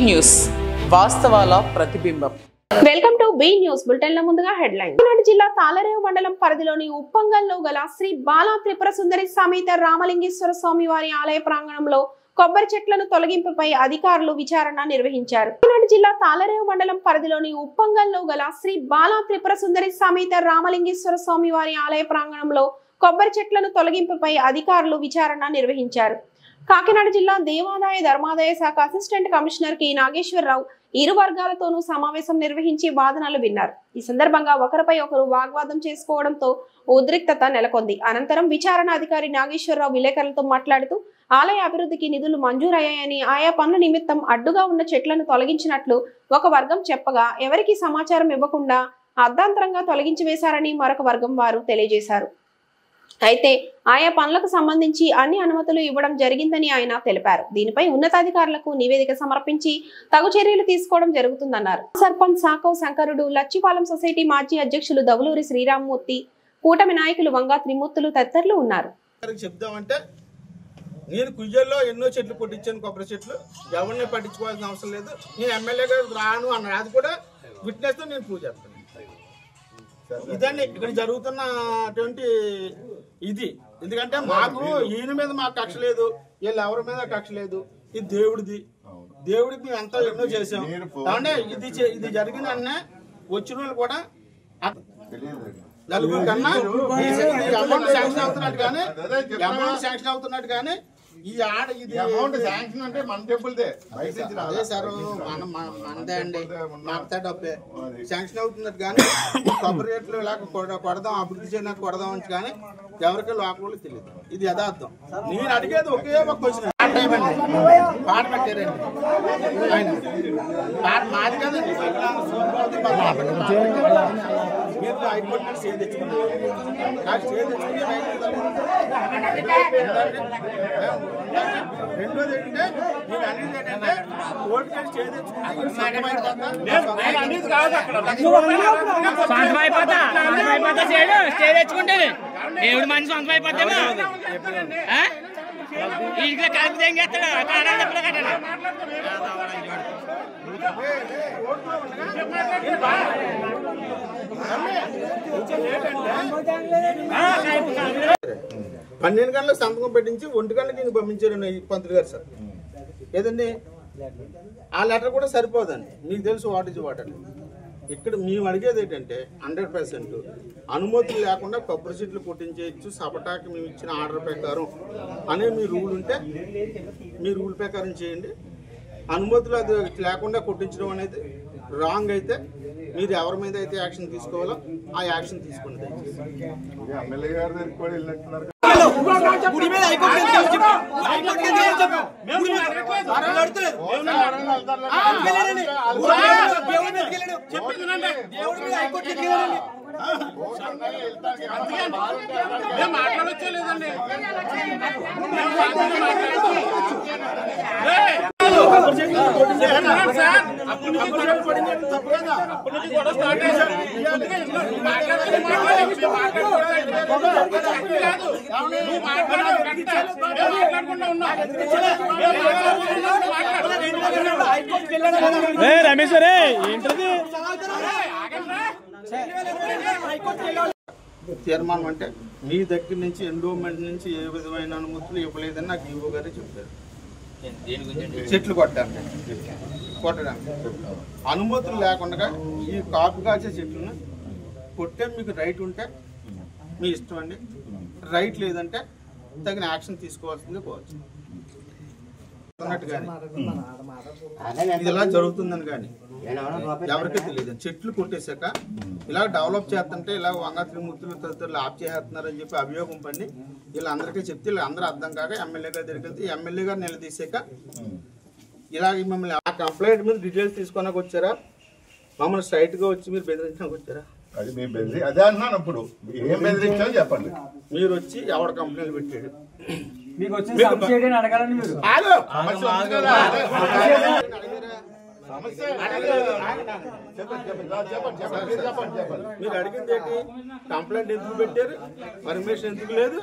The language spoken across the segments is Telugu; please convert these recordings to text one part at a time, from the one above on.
న్యూస్ వాస్తవాల ప్రతిబింబం. Welcome to be news bulletin. ముందుగా హెడ్లైన్. కాకినాడ జిల్లా తాళరేవు మండలం పరిధిలోని ఉప్పంగల్లో గల శ్రీ బాలా త్రిపుర సుందరి సమేత రామలింగేశ్వర స్వామి వారి ఆలయ ప్రాంగణంలో కొబ్బరి చెట్లను తొలగింపుపై అధికారులు విచారణ నిర్వహించారు. కాకినాడ జిల్లా తాళరేవు మండలం పరిధిలోని ఉప్పంగల్లో గల శ్రీ బాలా త్రిపుర సుందరి సమేత రామలింగేశ్వర స్వామి వారి ఆలయ ప్రాంగణంలో కొబ్బరి చెట్లను తొలగింపుపై అధికారులు విచారణ నిర్వహించారు. కాకినాడ జిల్లా దేవాదాయ ధర్మాదాయ శాఖ అసిస్టెంట్ కమిషనర్ కె నాగేశ్వరరావు ఇరు వర్గాలతోనూ సమావేశం నిర్వహించి వాదనలు విన్నారు. ఈ సందర్భంగా ఒకరిపై ఒకరు వాగ్వాదం చేసుకోవడంతో ఉద్రిక్తత నెలకొంది. అనంతరం విచారణ అధికారి నాగేశ్వరరావు విలేకరులతో మాట్లాడుతూ ఆలయ అభివృద్ధికి నిధులు మంజూరయ్యాయని, ఆయా పనుల నిమిత్తం అడ్డుగా ఉన్న చెట్లను తొలగించినట్లు ఒక వర్గం చెప్పగా ఎవరికి సమాచారం ఇవ్వకుండా అర్ధాంతరంగా తొలగించి వేశారని మరొక వర్గం వారు తెలియజేశారు. అయితే ఆయా పనులకు సంబంధించి అన్ని అనుమతులు ఇవ్వడం జరిగిందని ఆయన తెలిపారు. దీనిపై ఉన్నతాధికారులకు నివేదిక సమర్పించి తగు చర్యలు తీసుకోవడం జరుగుతుందన్నారు. సర్పంచ్ సాకవ్ శంకరుడు, లచ్చిపాలెం సొసైటీ మాజీ అధ్యక్షులు దవులూరి శ్రీరామ్మూర్తి, కూటమి నాయకులు వంగా త్రిమూర్తులు తదితరులు ఉన్నారు. చెప్దామంటే నేను కుయ్యల్లో ఎన్నో చెట్లు కొట్టించాను, కొబ్బరి చెట్లు. ఎవరిని పట్టించుకోవాల్సిన అవసరం లేదు. నేను ఎమ్మెల్యే గారు రాను అన్నాడు. అది కూడా విట్నెస్ తో నేను ప్రూవ్ చేస్తాను. ఇదండి ఇక్కడ జరుగుతున్నటువంటి ఇది. ఎందుకంటే మాకు ఈయన మీద మాకు కక్ష లేదు, వీళ్ళు ఎవరి మీద కక్ష లేదు. ఇది దేవుడిది. దేవుడికి మేము ఎంతో ఎన్నో చేసాం. అంటే ఇది జరిగిన వచ్చిన వాళ్ళు కూడా నలుగురు కన్నా అమౌంట్ శాంక్షన్ అవుతున్నట్టు కానీ ఈ ఆడ ఇది అమౌంట్ శాంక్షన్ అంటే మన టెంపుల్దే. అదే సార్ మనదే అండి, మాకు డబ్బే శాంక్షన్ అవుతున్నట్టు కానీ కొబ్బరి రేట్లు ఇలా కొడదాం, అభివృద్ధి చేయడానికి కొడదాం అని కానీ ఎవరికి లోపల తెలియదు. ఇది యథార్థం. నేను అడిగేది ఒకే ఒక క్వశ్చన్. పాట పెట్టారండి ఆయన. పాట మాది కదండి. మీరు హైకోర్టు స్టే తెచ్చుకున్నారు. స్టే తెచ్చుకుని రెండోది ఏంటంటే నేను అనేది ఏంటంటే కోర్టు కేసు స్టే తెచ్చుకుంటే దేవుడు మనిషి సొంతం అయిపోతామా? ఇంట్లో కలిపి తెంగేస్తాడు. పన్నెండు గంటలకు సంతకం పెట్టించి 1 గంటకి నేను పంపించారు పంతులు గారు సార్. ఏదండి ఆ లెటర్ కూడా సరిపోదండి. మీకు తెలుసు వాట్ ఇస్ వాట్ అని. ఇక్కడ మేము అడిగేది ఏంటంటే 100% అనుమతులు లేకుండా కొబ్బరి చెట్లు కొట్టించేయచ్చు సపటాకి మేము ఇచ్చిన ఆర్డర్ ప్రకారం అనే మీ రూల్ ఉంటే మీ రూల్ ప్రకారం చేయండి. అనుమతులు అది లేకుండా కొట్టించడం అనేది రాంగ్ అయితే మీరు ఎవరి మీద అయితే యాక్షన్ తీసుకోవాలో ఆ యాక్షన్ తీసుకోండి. ఎమ్మెల్యే గారి దగ్గరికి కూడా వెళ్ళినట్టున్నారు. మాట్లాడొచ్చే లేదండి. రమేష్ ఏంటది తీర్మానం అంటే మీ దగ్గర నుంచి ఎండోమెంట్ నుంచి ఏ విధమైన అనుమతులు ఇవ్వలేదని నాకు ఈవో గారే చెప్పారు. చెట్లు కొట్టడానికి అనుమతులు లేకుండా ఈ కాపు కాసే చెట్లను కొట్టే మీకు రైట్ ఉంటే మీ ఇష్టం అండి. రైట్ లేదంటే తగిన యాక్షన్ తీసుకోవాల్సిందే పోవచ్చు అన్నట్టు. కానీ ఇది ఇలా జరుగుతుందని కానీ ఎవరికీ తెలియదు. చెట్లు కొట్టేశాక ఇలా డెవలప్ చేస్తుంటే ఇలా వంగా త్రిమూర్తులు తదితరులు ఆప్ చేస్తున్నారని చెప్పి అభియోగం పడి వీళ్ళందరికీ చెప్తే వీళ్ళందరూ అర్థం కాక ఎమ్మెల్యే గారి దగ్గరికి వెళ్తే ఎమ్మెల్యే గారు నిలదీసాక ఇలా మిమ్మల్ని ఆ కంప్లైంట్ మీద డీటెయిల్స్ తీసుకోడానికి వచ్చారా, మమ్మల్ని స్ట్రైట్గా వచ్చి మీరు బెదిరించడానికి వచ్చారా? అది మీ బెదిరి అదే అన్నాను. అప్పుడు ఏం బెదిరించాలో చెప్పండి. మీరు వచ్చి ఎవరు కంప్లైంట్ పెట్టాడు మీకు వచ్చి మీరు అడిగింది ఏంటి? కంప్లైంట్ ఎందుకు పెట్టారు, పర్మిషన్ ఎందుకు లేదు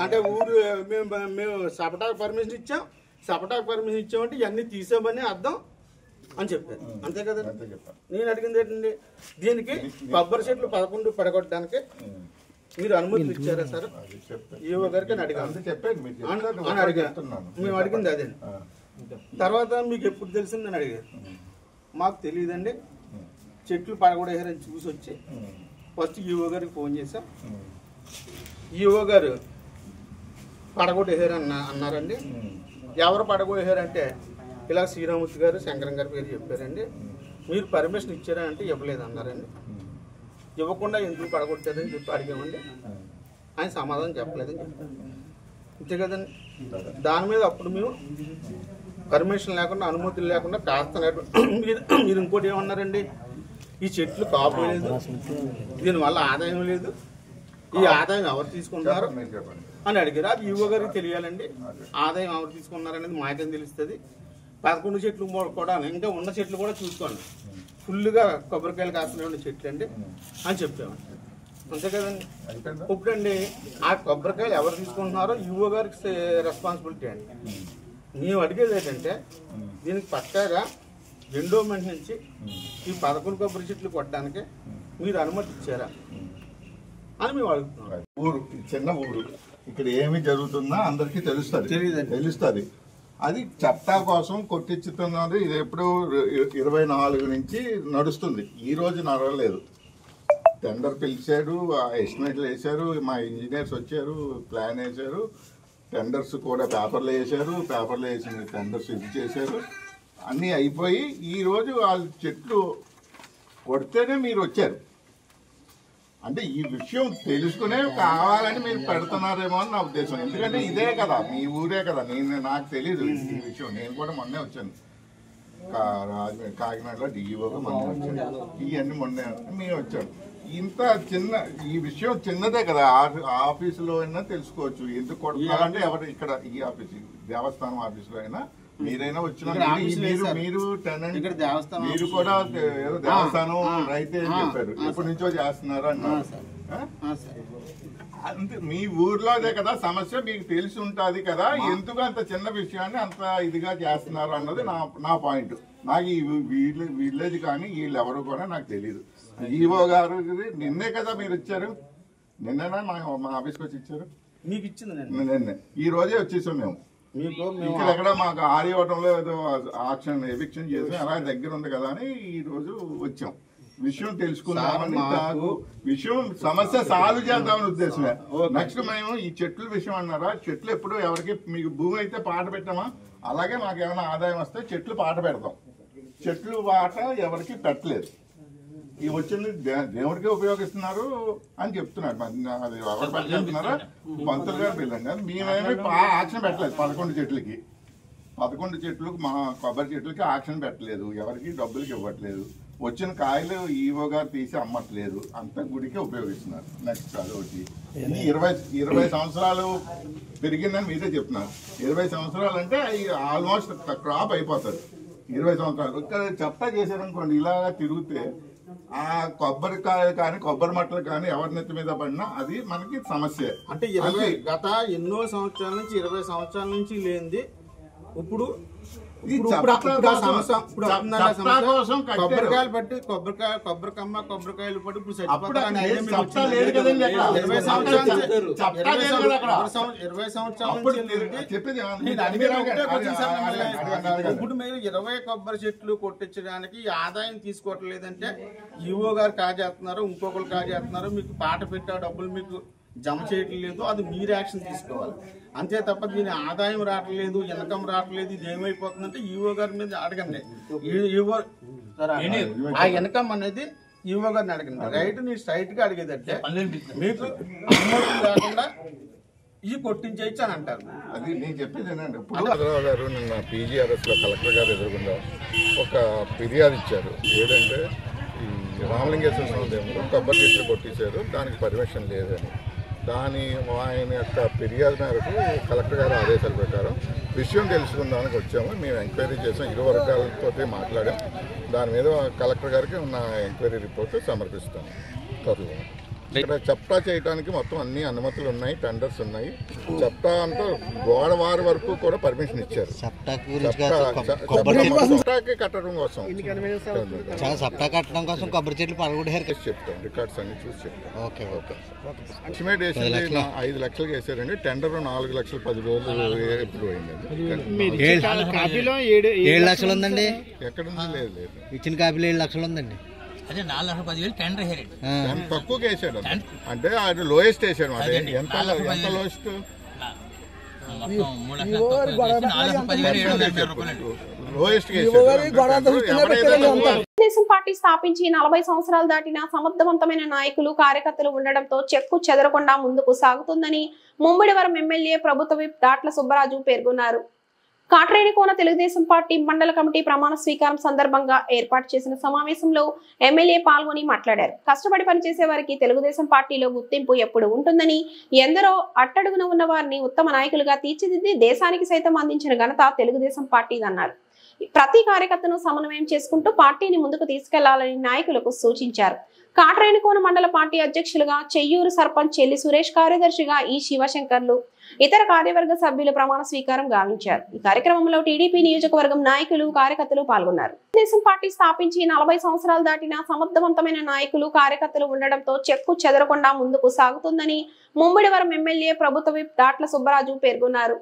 అంటే ఊరు మేము సపటాకు పర్మిషన్ ఇచ్చాం, సపటాకు పర్మిషన్ ఇచ్చామంటే ఇవన్నీ తీసామని అర్థం. అని చెప్పారు. అంతే కదా. అంతే చెప్పాను. నేను అడిగింది ఏంటండి, దీనికి కొబ్బరి చెట్లు 11 పడగొట్టడానికి మీరు అనుమతులు ఇచ్చారా సార్? ఈవో గారికి అని అడిగాను. అని అడిగాను. మేము అడిగింది అదే. తర్వాత మీకు ఎప్పుడు తెలిసింది అని అడిగారు. మాకు తెలియదండి, చెట్లు పడగొడేయారని చూసి వచ్చి ఫస్ట్ ఈవో గారికి ఫోన్ చేశాం. ఈవో గారు పడగొట్టేశారు అన్నారండి. ఎవరు పడగొట్టేశారంటే ఇలా శ్రీరామూర్తి గారు శంకరం గారి పేరు చెప్పారండి. మీరు పర్మిషన్ ఇచ్చారా అంటే ఇవ్వలేదు అన్నారండి. ఇవ్వకుండా ఎందుకు పడగొట్టారని చెప్పి అడిగామండి. ఆయన సమాధానం చెప్పలేదని చెప్పారు. అంతే కదండి. దాని మీద అప్పుడు మేము పర్మిషన్ లేకుండా అనుమతులు లేకుండా కాస్తున్నట్టు మీరు ఇంకోటి ఏమన్నారండి, ఈ చెట్లు కాపు లేదు, దీనివల్ల ఆదాయం లేదు, ఈ ఆదాయం ఎవరు తీసుకుంటున్నారు అని అడిగారు. అది ఈవో గారికి తెలియాలండి. ఆదాయం ఎవరు తీసుకున్నారనేది మాకేం తెలుస్తుంది. 11 చెట్లు కూడా ఇంకా ఉన్న చెట్లు కూడా చూసుకోండి, ఫుల్గా కొబ్బరికాయలు కాస్తున్న చెట్లు అండి అని చెప్పామండి. అంతే కదండి. ఇప్పుడండి ఆ కొబ్బరికాయలు ఎవరు తీసుకుంటున్నారో ఈవో గారికి రెస్పాన్సిబిలిటీ అండి. మేము అడిగేది ఏంటంటే దీనికి పక్కాగా ఎండోమెంట్ నుంచి ఈ 11 కొబ్బరి చెట్లు కొట్టడానికి మీరు అనుమతి ఇచ్చారా అని మేము అడుగుతున్నాం. ఊరు చిన్న ఊరు, ఇక్కడ ఏమి జరుగుతుందో అందరికీ తెలుస్తుంది. అది చట్టా కోసం కొట్టించుతున్నది. ఇది ఎప్పుడు 24 నుంచి నడుస్తుంది. ఈ రోజు నడవలేదు. టెండర్ పిలిచాడు, ఎస్టిమేట్లు వేశారు, మా ఇంజనీర్స్ వచ్చారు, ప్లాన్ వేశారు, టెండర్స్ కూడా పేపర్లు వేశారు, పేపర్లు వేసి టెండర్స్ ఇది చేశారు, అన్నీ అయిపోయి ఈరోజు వాళ్ళు చెట్లు కొడితేనే మీరు వచ్చారు. అంటే ఈ విషయం తెలుసుకునే కావాలని మీరు పెడుతున్నారేమో అని నా ఉద్దేశం. ఎందుకంటే ఇదే కదా, మీ ఊరే కదా. నాకు తెలీదు ఈ విషయం. నేను కూడా మొన్నే వచ్చాను, కాకినాడలో డిఈఓగా మొన్నే వచ్చాను. ఇవన్నీ మొన్నే మేము వచ్చాను. ఇంత చిన్న ఈ విషయం చిన్నదే కదా, ఆఫీసులో అయినా తెలుసుకోవచ్చు. ఎందుకు కొడుతున్నారంటే ఎవరు ఇక్కడ ఈ ఆఫీస్ దేవస్థానం ఆఫీసులో అయినా మీరైనా వచ్చిన మీరు టెనెంట్ మీరు కూడా ఏదో దేవస్థానం రైతే అని చెప్పారు. ఎప్పటి నుంచో చేస్తున్నారు అన్నారు. అంతే, మీ ఊర్లో అదే కదా సమస్య, మీకు తెలిసి ఉంటుంది కదా. ఎందుకు అంత చిన్న విషయాన్ని అంత ఇదిగా చేస్తున్నారు అన్నది నా పాయింట్. నాకు ఈ విలేజ్ కానీ వీళ్ళెవరు కూడా నాకు తెలియదు. ఈవో గారు నిన్నే కదా మీరు ఇచ్చారు, నిన్నేనా మా ఆఫీస్కి వచ్చి ఇచ్చారు? మీకు ఇచ్చింది నిన్నే. ఈ రోజే వచ్చేసాం మేము. ఇక్కడ ఎక్కడ మాకు ఆర్యవటంలో ఏదో ఆక్షన్ ఎవిక్షన్ చేసి అలా దగ్గర ఉంది కదా అని ఈ రోజు వచ్చాం. విషయం తెలుసుకుందామని, నాకు విషయం సమస్య సాల్వ్ చేద్దామని ఉద్దేశమే. నెక్స్ట్ మేము ఈ చెట్ల విషయం అన్నారా, చెట్లు ఎప్పుడు ఎవరికి మీకు భూమి అయితే పాట పెట్టామా, అలాగే మాకు ఏమైనా ఆదాయం వస్తే చెట్లు పాట పెడతాం. చెట్లు పాట ఎవరికి పెట్టలేదు. ఈ వచ్చింది దేవుడికి ఉపయోగిస్తున్నారు అని చెప్తున్నారు. అది ఎవరు పెట్టేస్తున్నారా, పంతులు గారు పిల్లం గారు. మేమేమి ఆక్షన్ పెట్టలేదు. 11 చెట్లకి 11 చెట్లకు మా కొబ్బరి చెట్లకి ఆక్షన్ పెట్టలేదు. ఎవరికి డబ్బులకి ఇవ్వట్లేదు. వచ్చిన కాయలు ఈవో గారు తీసి అమ్మట్లేదు. అంతా గుడికే ఉపయోగిస్తున్నారు. నెక్స్ట్ అదొకటి. 20 సంవత్సరాలు పెరిగిందని మీరే చెప్తున్నారు. 20 సంవత్సరాలు అంటే ఆల్మోస్ట్ క్రాప్ అయిపోతుంది. 20 సంవత్సరాలు ఇక్కడ చెత్త చేశారనుకోండి, ఇలాగా తిరిగితే ఆ కొబ్బరికాయలు కానీ కొబ్బరి మట్టలు కానీ ఎవరి నెత్తి మీద పడినా అది మనకి సమస్య. అంటే గత ఎన్నో సంవత్సరాల నుంచి 20 సంవత్సరాల నుంచి లేనిది ఇప్పుడు కొబ్బరికాయలు పట్టి కొబ్బరికమ్మ కొబ్బరికాయలు పట్టి ఇప్పుడు 20 సంవత్సరాలు ఇప్పుడు మీరు 20 కొబ్బరి చెట్లు కొట్టించడానికి ఆదాయం తీసుకోవట్లేదంటే ఈవో గారు కాజేస్తున్నారు, ఇంకొకరు కాజేస్తున్నారు, మీకు పాట పెట్టా డబ్బులు మీకు జమ చేయట్లేదు. అది మీరు యాక్షన్ తీసుకోవాలి. అంతే తప్ప దీని ఆదాయం రావట్లేదు, ఇన్కమ్ రావట్లేదు, ఇది ఏమైపోతుందంటే ఈవో గారి మీద అడగండి. ఆ ఇన్కమ్ అనేది ఈవో గారిని అడగండి. రైట్ ని స్ట్రైట్ గా అడిగేదంటే మీకు అనుమతి లేకుండా ఈ కొట్టించేయచ్చు అని అంటారు. అది నేను చెప్పేది ఏంటంటే, ఇప్పుడు చంద్రబాబు గారు నిన్న PGRS లో కలెక్టర్ గారు ఎదురుగుండా ఒక ఫిర్యాదు ఇచ్చారు. ఏంటంటే ఈ రామలింగేశ్వర స్వామి దేవుడు కొబ్బరి చెట్లు కొట్టేశారు, దానికి పర్మిషన్ లేదని. ఆయన యొక్క ఫిర్యాదు మేరకు కలెక్టర్ గారు ఆదేశాల ప్రకారం విషయం తెలుసుకుందానికి వచ్చాము. మేము ఎంక్వైరీ చేసాం, ఇరు వర్గాలతో మాట్లాడాం. దాని మీద కలెక్టర్ గారికి ఉన్న ఎంక్వైరీ రిపోర్ట్ సమర్పిస్తాము త్వరలో. ఇక్కడ చప్టా చేయడానికి మొత్తం అన్ని అనుమతులు ఉన్నాయి, టెండర్స్ ఉన్నాయి. చప్టా అంతా గోడ వారి వరకు కూడా పర్మిషన్ ఇచ్చారు. చప్టాకి కట్టడం కోసం సప్తా కట్టడం కోసం కొబ్బరి చెట్లు పడగొట్టారు. చెప్తాం, రికార్డ్స్ అన్ని చూసి చెప్తాం. ఓకే ఎస్టిమేట్ వేసింది 5 లక్షలకు వేసారండి. టెండర్ 4 లక్షల 10 రోజులు ఎప్పుడు అయిందండి. 7 లక్షలు ఉందండి. ఎక్కడుంది? లేదు ఇచ్చిన కాపీలో 7 లక్షలు ఉందండి. అదే 4,10,000 టెండర్ వేసాడు. తక్కువకి వేసాడు అంటే అది లోయెస్ట్ వేసాడు. ఎంత లోయెస్ట్? తెలుగుదేశం పార్టీ స్థాపించి 40 సంవత్సరాలు దాటిన సమర్థవంతమైన నాయకులు, కార్యకర్తలు ఉండడంతో చెక్కు చెదరకుండా ముందుకు సాగుతుందని ముమ్మిడివరం ఎమ్మెల్యే ప్రభుత్వ విప్ దాట్ల సుబ్బరాజు పేర్కొన్నారు. కాట్రేనికోన తెలుగుదేశం పార్టీ మండల కమిటీ ప్రమాణ స్వీకారం సందర్భంగా ఏర్పాటు చేసిన సమావేశంలో ఎమ్మెల్యే పాల్గొని మాట్లాడారు. కష్టపడి పనిచేసే వారికి తెలుగుదేశం పార్టీలో గుర్తింపు ఎప్పుడు ఉంటుందని, ఎందరో అట్టడుగున ఉన్న వారిని ఉత్తమ నాయకులుగా తీర్చిదిద్ది దేశానికి సైతం అందించిన ఘనత తెలుగుదేశం పార్టీదన్నారు. ప్రతి కార్యకర్తను సమన్వయం చేసుకుంటూ పార్టీని ముందుకు తీసుకెళ్లాలని నాయకులకు సూచించారు. కాట్రేనికోన మండల పార్టీ అధ్యక్షులుగా చెయ్యూరు సర్పంచ్ చెల్లి సురేష్, కార్యదర్శిగా ఈ శివశంకర్లు, ఇతర కార్యవర్గ సభ్యులు ప్రమాణ స్వీకారం గావించారు. ఈ కార్యక్రమంలో టీడీపీ నియోజకవర్గం నాయకులు, కార్యకర్తలు పాల్గొన్నారు. తెలుగుదేశం పార్టీ స్థాపించి 40 సంవత్సరాలు దాటిన సమర్థవంతమైన నాయకులు, కార్యకర్తలు ఉండడంతో చెక్కు చెదరకుండా ముందుకు సాగుతుందని ముమ్మిడివరం ఎమ్మెల్యే ప్రభుత్వ విప్ దాట్ల సుబ్బరాజు పేర్కొన్నారు.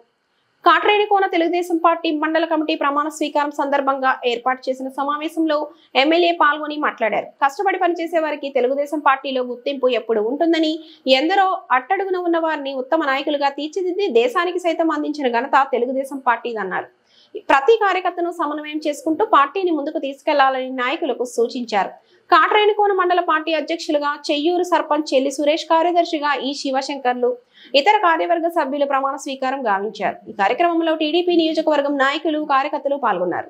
కాట్రేనికోన తెలుగుదేశం పార్టీ మండల కమిటీ ప్రమాణ స్వీకారం సందర్భంగా ఏర్పాటు చేసిన సమావేశంలో ఎమ్మెల్యే పాల్గొని మాట్లాడారు. కష్టపడి పనిచేసే వారికి తెలుగుదేశం పార్టీలో గుర్తింపు ఎప్పుడు ఉంటుందని, ఎందరో అట్టడుగున ఉన్న వారిని ఉత్తమ నాయకులుగా తీర్చిదిద్ది దేశానికి సైతం అందించిన ఘనత తెలుగుదేశం పార్టీదన్నారు. ప్రతి కార్యకర్తను సమన్వయం చేసుకుంటూ పార్టీని ముందుకు తీసుకెళ్లాలని నాయకులకు సూచించారు. కాట్రేనికోన మండల పార్టీ అధ్యక్షులుగా చెయ్యూరు సర్పంచ్ చెల్లి సురేష్, కార్యదర్శిగా ఈ శివశంకర్లు, ఇతర కార్యవర్గ సభ్యులు ప్రమాణ స్వీకారం గావించారు. ఈ కార్యక్రమంలో టీడీపీ నియోజకవర్గం నాయకులు, కార్యకర్తలు పాల్గొన్నారు.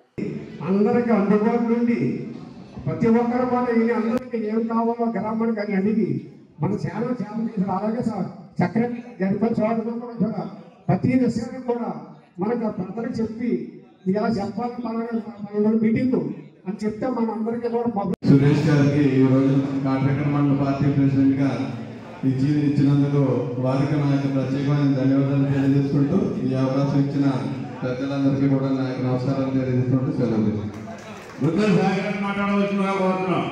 అందరికి అందుబాటు నుండి ప్రతి ఒక్కరు కూడా అందరికి ఏం కావాలో గ్రామానికి అడిగి మన సేవ చేసి అలాగే చక్రం జరిపే చోట ప్రతి విషయాన్ని కూడా మనకు పెద్దలకు చెప్పి ఇలా చెప్పాలి మన మీటింగ్ అని చెప్తే మన అందరికీ కూడా. సురేష్ గారికి ఈరోజు కాట్రేనికోన మండల పార్టీ ప్రెసిడెంట్ గా ఇచ్చినందుకు వారికి నా యొక్క ప్రత్యేకమైన ధన్యవాదాలు తెలియజేసుకుంటూ ఈ అవకాశం ఇచ్చిన పెద్దలందరికీ కూడా నా యొక్క నమస్కారాలు తెలియజేసుకుంటూ సెలవు మాట్లాడవచ్చుగా కోరుతున్నాం.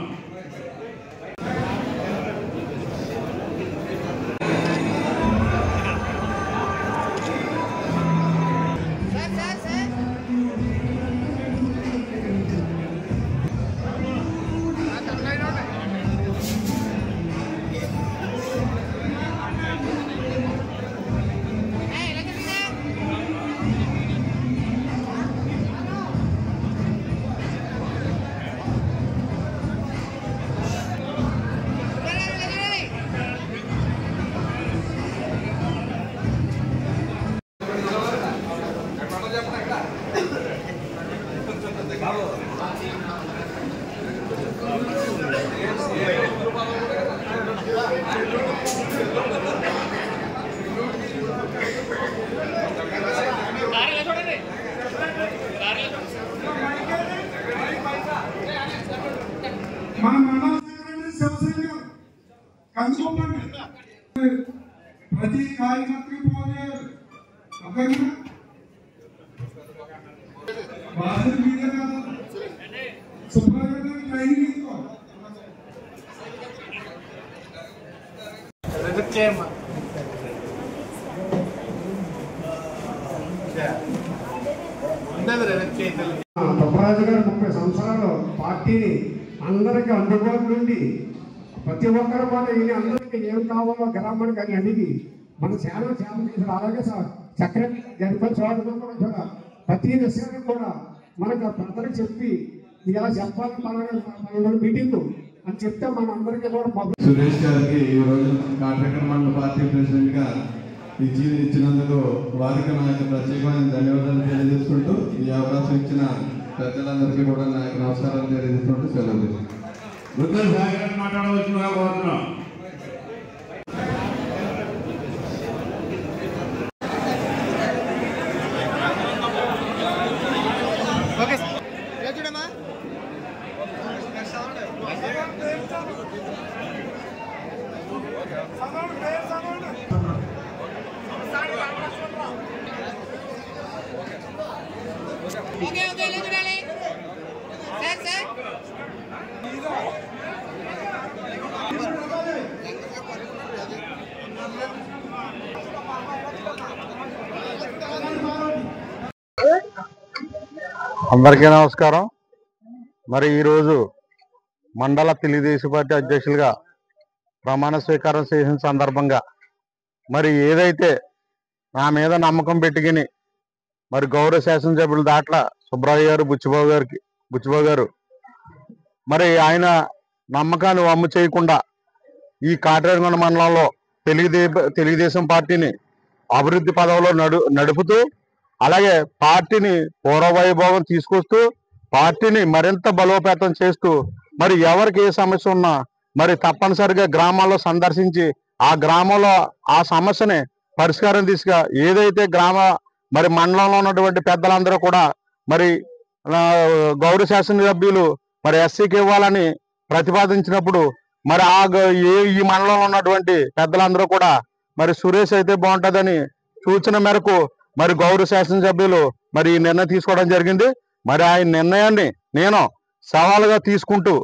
ప్రతి కార్యకర్తకి పోతే ట్రైనింగ్ తీసుకోవాలి. సుబ్బరాజు గారు 30 సంవత్సరాలు పార్టీని అందరికి అందుబాటు నుండి ప్రతి ఒక్కరు కూడా అందరికి ఏం కావాలో గ్రామానికి అడిగి మన సేవ చేసి అలాగే చక్రం జరిపే చోట ప్రతి విషయాన్ని కూడా మనకు పెద్దలకు చెప్పి ఇలా చెప్పాలి మన మీటింగ్ అని చెప్తే మన అందరికీ కూడా. సురేష్ గారికి ఈరోజు కాట్రేనికోన మండల పార్టీ ప్రెసిడెంట్ గా ఇచ్చినందుకు వారికి నా యొక్క ప్రత్యేకమైన ధన్యవాదాలు తెలియజేసుకుంటూ ఈ అవకాశం ఇచ్చిన పెద్దలందరికీ కూడా నా యొక్క నమస్కారాలు తెలియజేసుకుంటూ సెలవు మాట్లాడవచ్చుగా కోరుతున్నాం. అందరికీ నమస్కారం. మరి ఈరోజు మండల తెలుగుదేశం పార్టీ అధ్యక్షులుగా ప్రమాణ స్వీకారం చేసిన సందర్భంగా మరి ఏదైతే నా మీద నమ్మకం పెట్టుకుని మరి గౌరవ శాసనసభ్యులు దాట్ల సుబ్రాయ్య గారు బుచ్చిబాబు గారు మరి ఆయన నమ్మకాన్ని వమ్ము చేయకుండా ఈ కాట్రేనికొండ మండలంలో తెలుగుదేశం పార్టీని అభివృద్ధి పదవిలో నడుపుతూ అలాగే పార్టీని పూర్వవైభవం తీసుకొస్తూ పార్టీని మరింత బలోపేతం చేస్తూ మరి ఎవరికి ఏ సమస్య ఉన్నా మరి తప్పనిసరిగా గ్రామాల్లో సందర్శించి ఆ గ్రామంలో ఆ సమస్యని పరిష్కారం దిశగా ఏదైతే మరి మండలంలో ఉన్నటువంటి పెద్దలందరూ కూడా మరి గౌరవ శాసనసభ్యులు మరి ఎస్సీకి ఇవ్వాలని ప్రతిపాదించినప్పుడు మరి ఈ మండలంలో ఉన్నటువంటి పెద్దలందరూ కూడా మరి సురేష్ అయితే బాగుంటుందని సూచన మేరకు మరి గౌరవ శాసనసభ్యులు మరి ఈ నిర్ణయం తీసుకోవడం జరిగింది. మరి ఆ నిర్ణయాన్ని నేను సవాలుగా తీసుకుంటూ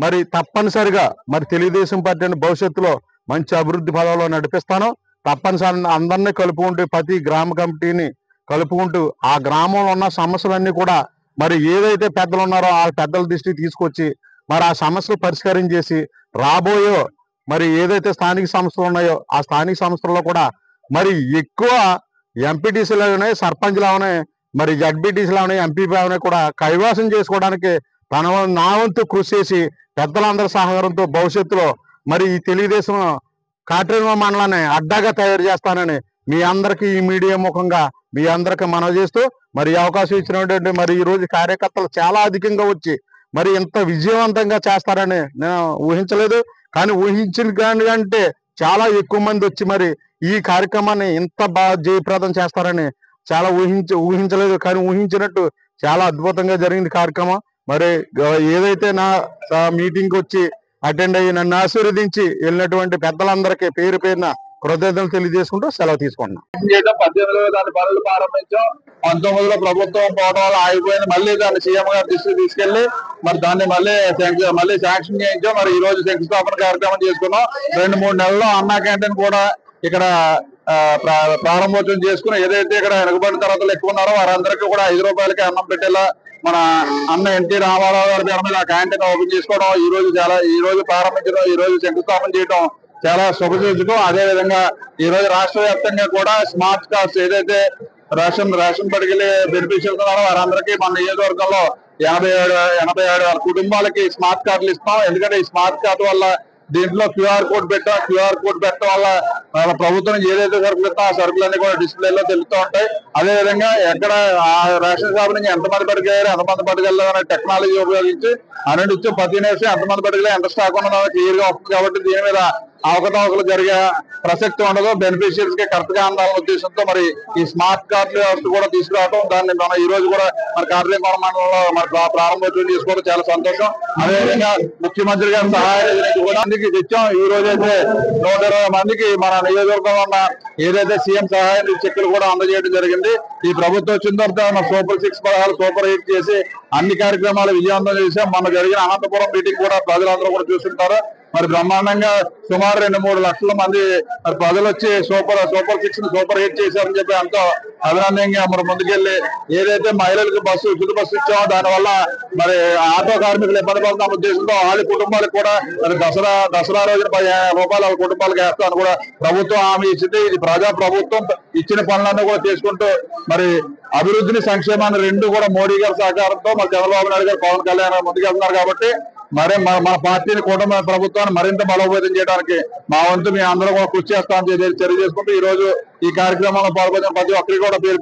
మరి తప్పనిసరిగా మరి తెలుగుదేశం పార్టీని భవిష్యత్తులో మంచి అభివృద్ధి పదవిలో నడిపిస్తాను. తప్పనిసరి అందరినీ కలుపుకుంటూ ప్రతి గ్రామ కమిటీని కలుపుకుంటూ ఆ గ్రామంలో ఉన్న సమస్యలన్నీ కూడా మరి ఏదైతే పెద్దలు ఉన్నారో ఆ పెద్దల దృష్టికి తీసుకొచ్చి మరి ఆ సమస్యలు పరిష్కారం చేసి రాబోయే మరి ఏదైతే స్థానిక సంస్థలు ఉన్నాయో ఆ స్థానిక సంస్థల్లో కూడా మరి ఎక్కువ ఎంపీటీసీలోనే సర్పంచ్లోనే మరి జడ్పీటీసీలోనే ఎంపీలోనే కూడా కైవాసం చేసుకోవడానికి నా వంతు కృషి చేసి పెద్దలందరి సహకారంతో భవిష్యత్తులో మరి ఈ తెలుగుదేశం కాట్రేనికొండ మండలాన్ని అడ్డాగా తయారు చేస్తానని మీ అందరికీ ఈ మీడియా ముఖంగా మీ అందరికీ మనవి చేస్తూ మరి అవకాశం ఇచ్చినటువంటి మరి ఈ రోజు కార్యకర్తలు చాలా అధికంగా వచ్చి మరి ఇంత విజయవంతంగా చేస్తారని నేను ఊహించలేదు. కానీ ఊహించిన కంటే చాలా ఎక్కువ మంది వచ్చి మరి ఈ కార్యక్రమాన్ని ఇంత బాగా జయప్రదం చేస్తారని చాలా ఊహించలేదు. కానీ ఊహించినట్టు చాలా అద్భుతంగా జరిగింది కార్యక్రమం. మరి ఏదైతే నా మీటింగ్ వచ్చి అటెండ్ అయ్యి నన్ను ఆశీర్వదించి వెళ్ళినటువంటి పెద్దలందరికీ పేరు పేరున కృతజ్ఞతలు తెలియజేసుకుంటూ సెలవు తీసుకుంటున్నాం. 18వ దాని పనులు ప్రారంభించాం. 19లో ప్రభుత్వం పోవడం వల్ల ఆగిపోయింది. మళ్ళీ దాన్ని సీఎం గారి దృష్టికి తీసుకెళ్లి మరి దాన్ని మళ్ళీ శాంక్షన్ చేయించాం. మరి ఈ రోజు శంకుస్థాపన కార్యక్రమం చేసుకున్నాం. 2-3 నెలల్లో అన్నా క్యాంటీన్ కూడా ఇక్కడ ప్రారంభోత్సవం చేసుకుని ఏదైతే ఇక్కడ వెనుకబడిన తరగతులు ఎక్కువ ఉన్నారో వారందరికీ కూడా 5 రూపాయలకి అన్నం పెట్టేలా మన అన్న ఎన్టీ రామారావు గారి పేరు మీద క్యాంటీన్ ఓపెన్ చేసుకోవడం ఈ రోజు ప్రారంభించడం, ఈ రోజు శంకుస్థాపన చేయడం చాలా శుభసూచకం. అదే విధంగా ఈ రోజు రాష్ట్ర వ్యాప్తంగా కూడా స్మార్ట్ కార్డ్స్ ఏదైతే రేషన్ పడికెళ్ళి బెనిఫిషియర్స్ ఉన్నారో వారందరికీ మన నియోజకవర్గంలో 87 కుటుంబాలకి స్మార్ట్ కార్డులు ఇస్తాం. ఎందుకంటే ఈ స్మార్ట్ కార్డు వల్ల దీంట్లో క్యూఆర్ కోడ్ పెట్టడం వల్ల ప్రభుత్వం ఏదైతే సరుకులు ఇస్తాం ఆ సరుకులన్నీ కూడా డిస్ప్లేలో తెలుస్తూ ఉంటాయి. అదే విధంగా ఎక్కడ ఆ రేషన్ షాప్ నుంచి ఎంతమంది పట్టుకెళ్ళారు ఎంతమంది పట్టుకెళ్ళారు అనే టెక్నాలజీ ఉపయోగించి అన్నింటి పత్తినేసి ఎంతమంది పట్టుకెళ్ళి ఎంత స్టాక్ ఉన్నదో క్లియర్ గా వస్తుంది. కాబట్టి దీని మీద అవకతవకలు జరిగే ప్రసక్తి ఉండదు. బెనిఫిషియర్స్ కి కరెక్ట్ గా అందాలనే ఉద్దేశంతో మరి ఈ స్మార్ట్ కార్డుల వ్యవస్థ కూడా తీసుకురావడం, దాన్ని మనం ఈ రోజు కూడా మన కాట్రేనికొండ మండలంలో మరి ప్రారంభోత్సవం చేసుకోవడం చాలా సంతోషం. అదేవిధంగా ముఖ్యమంత్రి గారి సహాయ కూడా మందికి తెచ్చాం. ఈ రోజు అయితే 120 మందికి మన నియోజకవర్గంలో ఉన్న ఏదైతే సీఎం సహాయ చెక్కులు కూడా అందజేయడం జరిగింది. ఈ ప్రభుత్వం వచ్చిన తర్వాత సూపర్ 6 పథకాలు సూపర్ హిట్ చేసి అన్ని కార్యక్రమాలు విజయవంతం చేశాం. మన జరిగిన అనంతపురం మీటింగ్ కూడా ప్రజలందరూ కూడా చూస్తుంటారు. మరి బ్రహ్మాండంగా సుమారు 2-3 లక్షల మంది మరి ప్రజలు వచ్చి సూపర్ 6 సూపర్ హిట్ చేశారని చెప్పి ఎంతో అభినందనగా మరి ముందుకెళ్లి ఏదైతే మహిళలకు ఉచిత బస్సు ఇచ్చామో దానివల్ల మరి ఆటో కార్మికులు ఇబ్బంది పడుతున్న ఉద్దేశంతో వాళ్ళ కుటుంబాలకు కూడా మరి దసరా రోజున 15,000 రూపాయలు వాళ్ళ కుటుంబాలకు వేస్తాను కూడా ప్రభుత్వం హామీ ఇచ్చింది. ఇది ప్రజా ప్రభుత్వం ఇచ్చిన పనులన్నీ కూడా చేసుకుంటూ మరి అభివృద్ధిని సంక్షేమాన్ని రెండు కూడా మోడీ గారి సహకారంతో మరి చంద్రబాబు నాయుడు గారు పవన్ కళ్యాణ్ ముందుకెళ్తున్నారు. కాబట్టి మరి మన పార్టీని కుటుంబ ప్రభుత్వాన్ని మరింత బలోపేతం చేయడానికి మా వంతు మీ అందరూ కూడా కృషి చేస్తామని తెలియజేసుకుంటూ ఈ రోజు ఈ కార్యక్రమంలో పాల్గొన్న ప్రతి ఒక్కరికి కూడా పేరు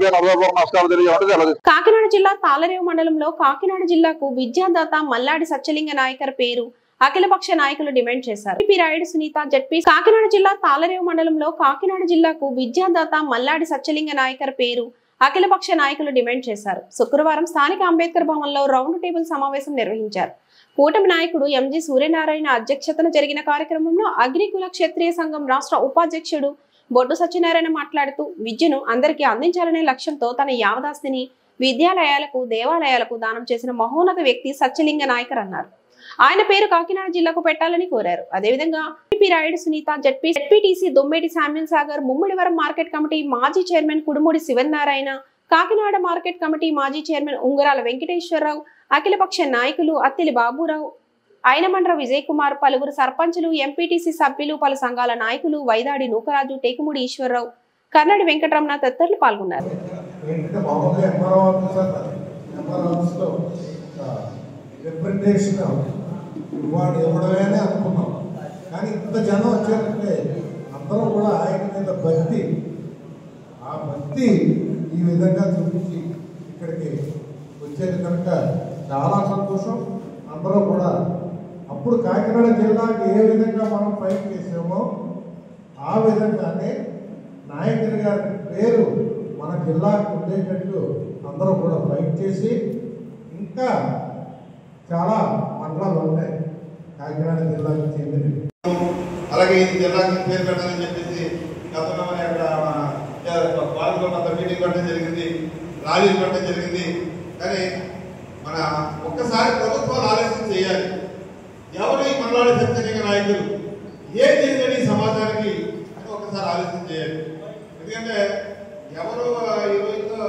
నమస్కారం తెలియజేయడం. కాకినాడ జిల్లా తాళరేవు మండలంలో కాకినాడ జిల్లాకు విద్యాదాత మల్లాడి సత్యలింగ నాయకర్ పేరు అఖిలపక్ష నాయకులు డిమాండ్ చేశారు. రాయుడు సునీత జడ్పీ కాకినాడ జిల్లా తాళరేవు మండలంలో కాకినాడ జిల్లాకు విద్యాదాత మల్లాడి సత్యలింగ నాయకర్ పేరు అఖిలపక్ష నాయకులు డిమాండ్ చేశారు. శుక్రవారం స్థానిక అంబేద్కర్ భవన్లో రౌండ్ టేబుల్ సమావేశం నిర్వహించారు. కూటమి నాయకుడు ఎంజి సూర్యనారాయణ అధ్యక్షతన జరిగిన కార్యక్రమంలో అగ్నికుల క్షత్రియ సంఘం రాష్ట్ర ఉపాధ్యక్షుడు బొడ్డు సత్యనారాయణ మాట్లాడుతూ విద్యను అందరికీ అందించాలనే లక్ష్యంతో తన యావదాస్తిని విద్యాలయాలకు దేవాలయాలకు దానం చేసిన మహోన్నత వ్యక్తి సత్యలింగ నాయకర్ అన్నారు. ఆయన పేరు కాకినాడ జిల్లాకు పెట్టాలని కోరారు. అదేవిధంగా Rayudu Sunitha, ZPTC Dommeti Samuel Sagar, Mummidivaram market committee మాజీ chairman Kudumudi Sivanarayana, Kakinada market committee మాజీ చైర్మన్ ఉంగరాల వెంకటేశ్వరరావు, అఖిలపక్ష నాయకులు అత్తిలి బాబురావు, అయినమండ్ర విజయ్ కుమార్, పలువురు సర్పంచులు, ఎంపీటీసీ సభ్యులు, పలు సంఘాల నాయకులు, వైదాడి నూకరాజు, టేకుముడి ఈశ్వరరావు, కర్నాడి వెంకటరమణ తదితరులు పాల్గొన్నారు. కానీ ఇంత జనం వచ్చారంటే అందరూ కూడా ఆయన మీద భక్తి, ఆ భక్తి ఈ విధంగా చూపించి ఇక్కడికి వచ్చేది కనుక చాలా సంతోషం. అందరూ కూడా అప్పుడు కాకినాడ జిల్లాకి ఏ విధంగా మనం ఫైట్ చేసామో ఆ విధంగానే నాయకుడి గారి పేరు మన జిల్లాకు ఉండేటట్టు అందరూ కూడా ఫైట్ చేసి ఇంకా చాలా మండలాలు ఉన్నాయి కాకినాడ జిల్లాకి చెందినవి. అలాగే ఈ జిల్లాకి పేరు పెట్టాలని చెప్పేసి గతంలో పాలకొండ మీటింగ్ పెట్టడం జరిగింది, ర్యాలీలు పెట్టడం జరిగింది. కానీ మన ఒక్కసారి ప్రభుత్వాలు ఆలోచన చేయాలి. ఎవరు ఈ మనలాడే సత్యలింగ నాయకులు ఏం చేయాలి ఈ సమాజానికి అని ఒక్కసారి ఆలోచన చేయాలి. ఎందుకంటే ఎవరు ఈ రోజుతో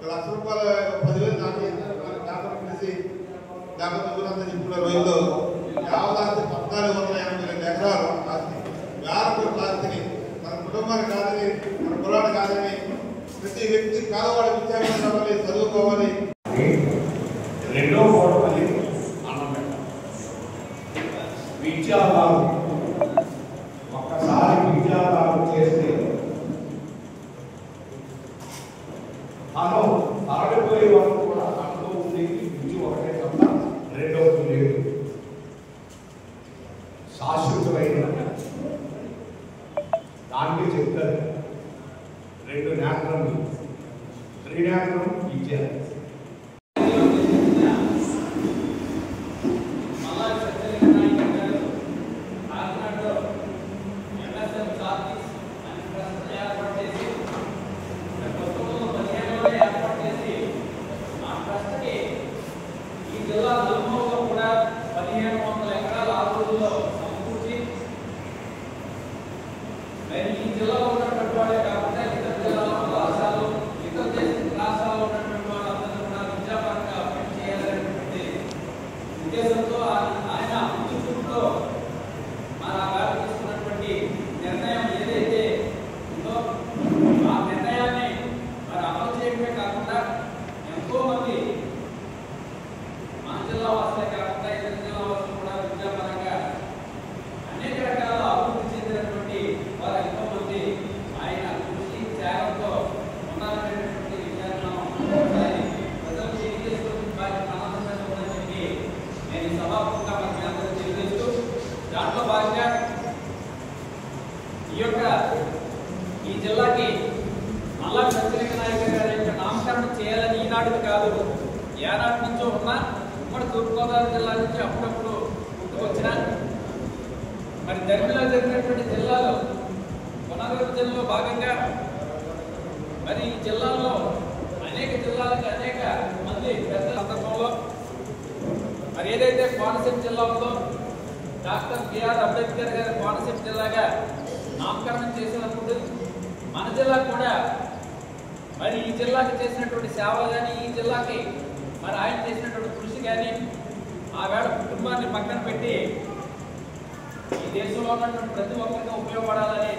₹1,00,000 10,000 కలిసి లేకపోతే ఊరంతా చెప్పుకున్న రోజుల్లో యావదాస్తి 1,482 ఎకరాలు ఆస్తి, వేల కోట్ల ఆస్తిని మన కుటుంబానికి కాదని, మన కులాన్ని కాదని ప్రతి వ్యక్తి కాలవాడి విద్యాభ్యాసం అవ్వాలి, చదువుకోవాలి. రెండో కోటపల్లి అన్నం పెట్టాలి. విద్యాదారు ఒక్కసారి విద్యాదారు చేస్తే తను తాడిపోయే వరకు కూడా తనతో ఉండేది విద్య ఒకటే తప్ప రెండవది లేదు. శాశ్వతమైన దాన్ని చెప్తారు. రెండు నేత్రములు, త్రినేత్రం విద్య. ఈ జిల్లాకి మల్లా సత్యలింగ నాయకర్ గారి యొక్క నామకరణం చేయాలని ఈనాటికి కాదు, ఏనాటి నుంచో ఉన్న ఉమ్మడి తూర్పుగోదావరి జిల్లా నుంచి అప్పుడప్పుడు పుట్టుకొచ్చిన మరి ధర్మిలో జరిగినటువంటి జిల్లాలో పునర్విభజనలో భాగంగా మరి ఈ జిల్లాలో అనేక జిల్లాలకు అనేక మంది పెద్ద సందర్భంలో మరి ఏదైతే కోనసీమ జిల్లా ఉందో డాక్టర్ బిఆర్ అంబేద్కర్ గారి కోనసీమ జిల్లాగా నామకరణం చేసినప్పుడు మన జిల్లా కూడా మరి ఈ జిల్లాకి చేసినటువంటి సేవలు కానీ, ఈ జిల్లాకి మరి ఆయన చేసినటువంటి కృషి కానీ, ఆ వేళ కుటుంబాన్ని పక్కన పెట్టి ఈ దేశంలో ఉన్నటువంటి ప్రతి ఒక్కరికి ఉపయోగపడాలని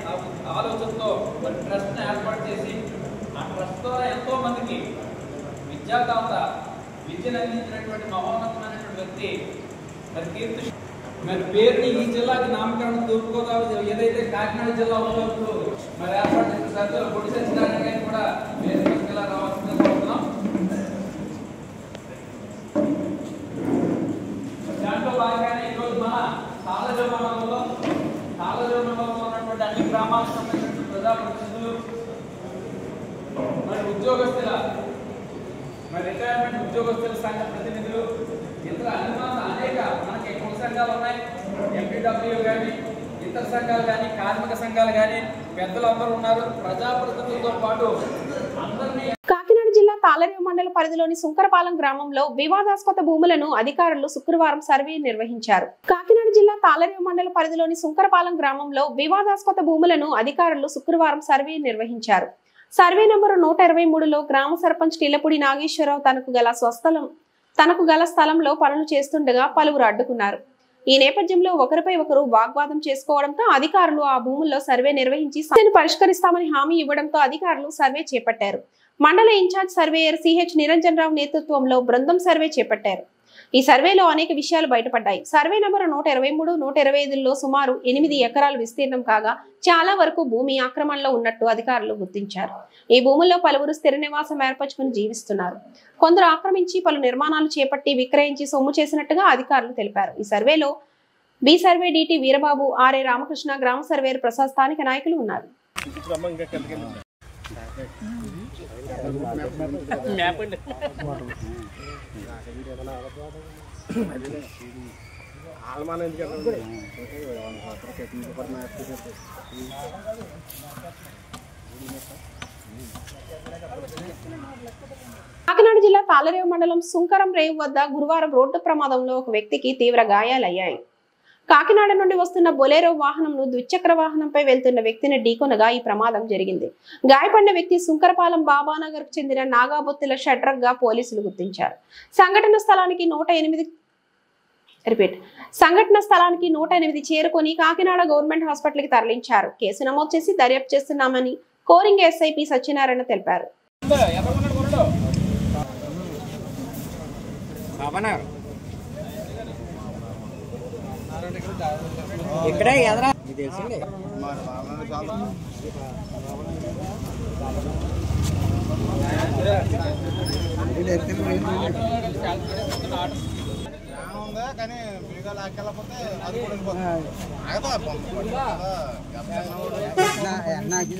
ఆలోచనతో మరి ట్రస్ట్ని ఏర్పాటు చేసి ఆ ట్రస్ట్ ద్వారా ఎంతో మందికి విద్యాదాత విద్యను అందించినటువంటి మహోన్నతమైనటువంటి వ్యక్తి మరి కీర్తి మరి పేరుని ఈ జిల్లాకి నామకరణం తూర్పుగోదావరి ఏదైతే కాకినాడ జిల్లా ఉన్నప్పుడు మరి ఏర్పాటు చేసిన సభ్యులు పొడి సత్యనారాయణ గారిని కూడా పేరు తీసుకెళ్ళా రావాల్సిందని కోరుతున్నాం. దాంట్లో భాగంగానే ఈరోజు మన తాళరేవు మండలంలో ఉన్నటువంటి అన్ని గ్రామాలకు సంబంధించిన ప్రజాప్రతినిధులు మరి ఉద్యోగస్తుల మరి రిటైర్మెంట్ ఉద్యోగస్తుల సంఘ ప్రతినిధులు ఇతర అనేక అనేక మనకి కుల సంఘాలు ఉన్నాయి, ఎంపీడబ్ల్యూ కానీ ఇతర సంఘాలు కానీ కార్మిక సంఘాలు కానీ పెద్దలు అందరూ ఉన్నారు. ప్రజాప్రతినిధులతో పాటు అందరినీ. కాకినాడ జిల్లా తాళరేవు మండల పరిధిలోని సుంకరపాలెం గ్రామంలో వివాదాస్పద భూములను అధికారులు శుక్రవారం సర్వే నిర్వహించారు. కాకినాడ జిల్లా తాళరేవు మండల పరిధిలోని సుంకరపాలెం గ్రామంలో వివాదాస్పద భూములను అధికారులు శుక్రవారం సర్వే నిర్వహించారు. సర్వే నంబరు 123లో గ్రామ సర్పంచ్ టిల్లపూడి నాగేశ్వరరావు తనకు గల స్థలంలో పనులు చేస్తుండగా పలువురు అడ్డుకున్నారు. ఈ నేపథ్యంలో ఒకరిపై ఒకరు వాగ్వాదం చేసుకోవడంతో అధికారులు ఆ భూముల్లో సర్వే నిర్వహించి సమస్యను పరిష్కరిస్తామని హామీ ఇవ్వడంతో అధికారులు సర్వే చేపట్టారు. మండల ఇన్ఛార్జ్ సర్వేయర్ సిహెచ్ నిరంజన్ రావు నేతృత్వంలో బృందం సర్వే చేపట్టారు. ఈ సర్వేలో అనేక విషయాలు బయటపడ్డాయి. సర్వే నంబర్ 123, 125లో సుమారు 8 ఎకరాల విస్తీర్ణం కాగా చాలా వరకు భూమి ఆక్రమణలో ఉన్నట్టు అధికారులు గుర్తించారు. ఈ భూముల్లో పలువురు స్థిర నివాసం ఏర్పరచుకుని జీవిస్తున్నారు. కొందరు ఆక్రమించి పలు నిర్మాణాలు చేపట్టి విక్రయించి సొమ్ము చేసినట్టుగా అధికారులు తెలిపారు. ఈ సర్వేలో B survey DT Veerababu, RA Ramakrishna, గ్రామ సర్వేయర్ ప్రసాద్ స్థానిక నాయకులు ఉన్నారు. కాకినాడ జిల్లా తాళరేవు మండలం సుంకరం రేవు వద్ద గురువారం రోడ్డు ప్రమాదంలో ఒక వ్యక్తికి తీవ్ర గాయాలయ్యాయి. కాకినాడ నుండి వస్తున్న బొలేరో వాహనంను ద్విచక్ర వాహనంపై వెళ్తున్న వ్యక్తిని ఢీకొనగా ఈ ప్రమాదం జరిగింది. గాయపడిన వ్యక్తి సుంకరపాలెం బాబానగర్ కు చెందిన నాగాబొత్తుల షట్రక్ గా పోలీసులు గుర్తించారు. సంఘటన స్థలానికి 108 చేరుకొని కాకినాడ గవర్నమెంట్ హాస్పిటల్ కి తరలించారు. కేసు నమోదు చేసి దర్యాప్తు చేస్తున్నామని కోరింగ్ ఎస్ఐపి సత్యనారాయణ తెలిపారు. ఇక్కడే ఎదరా కానీ మీగా లాక్కెళ్ళకపోతే అది కూడా దానికి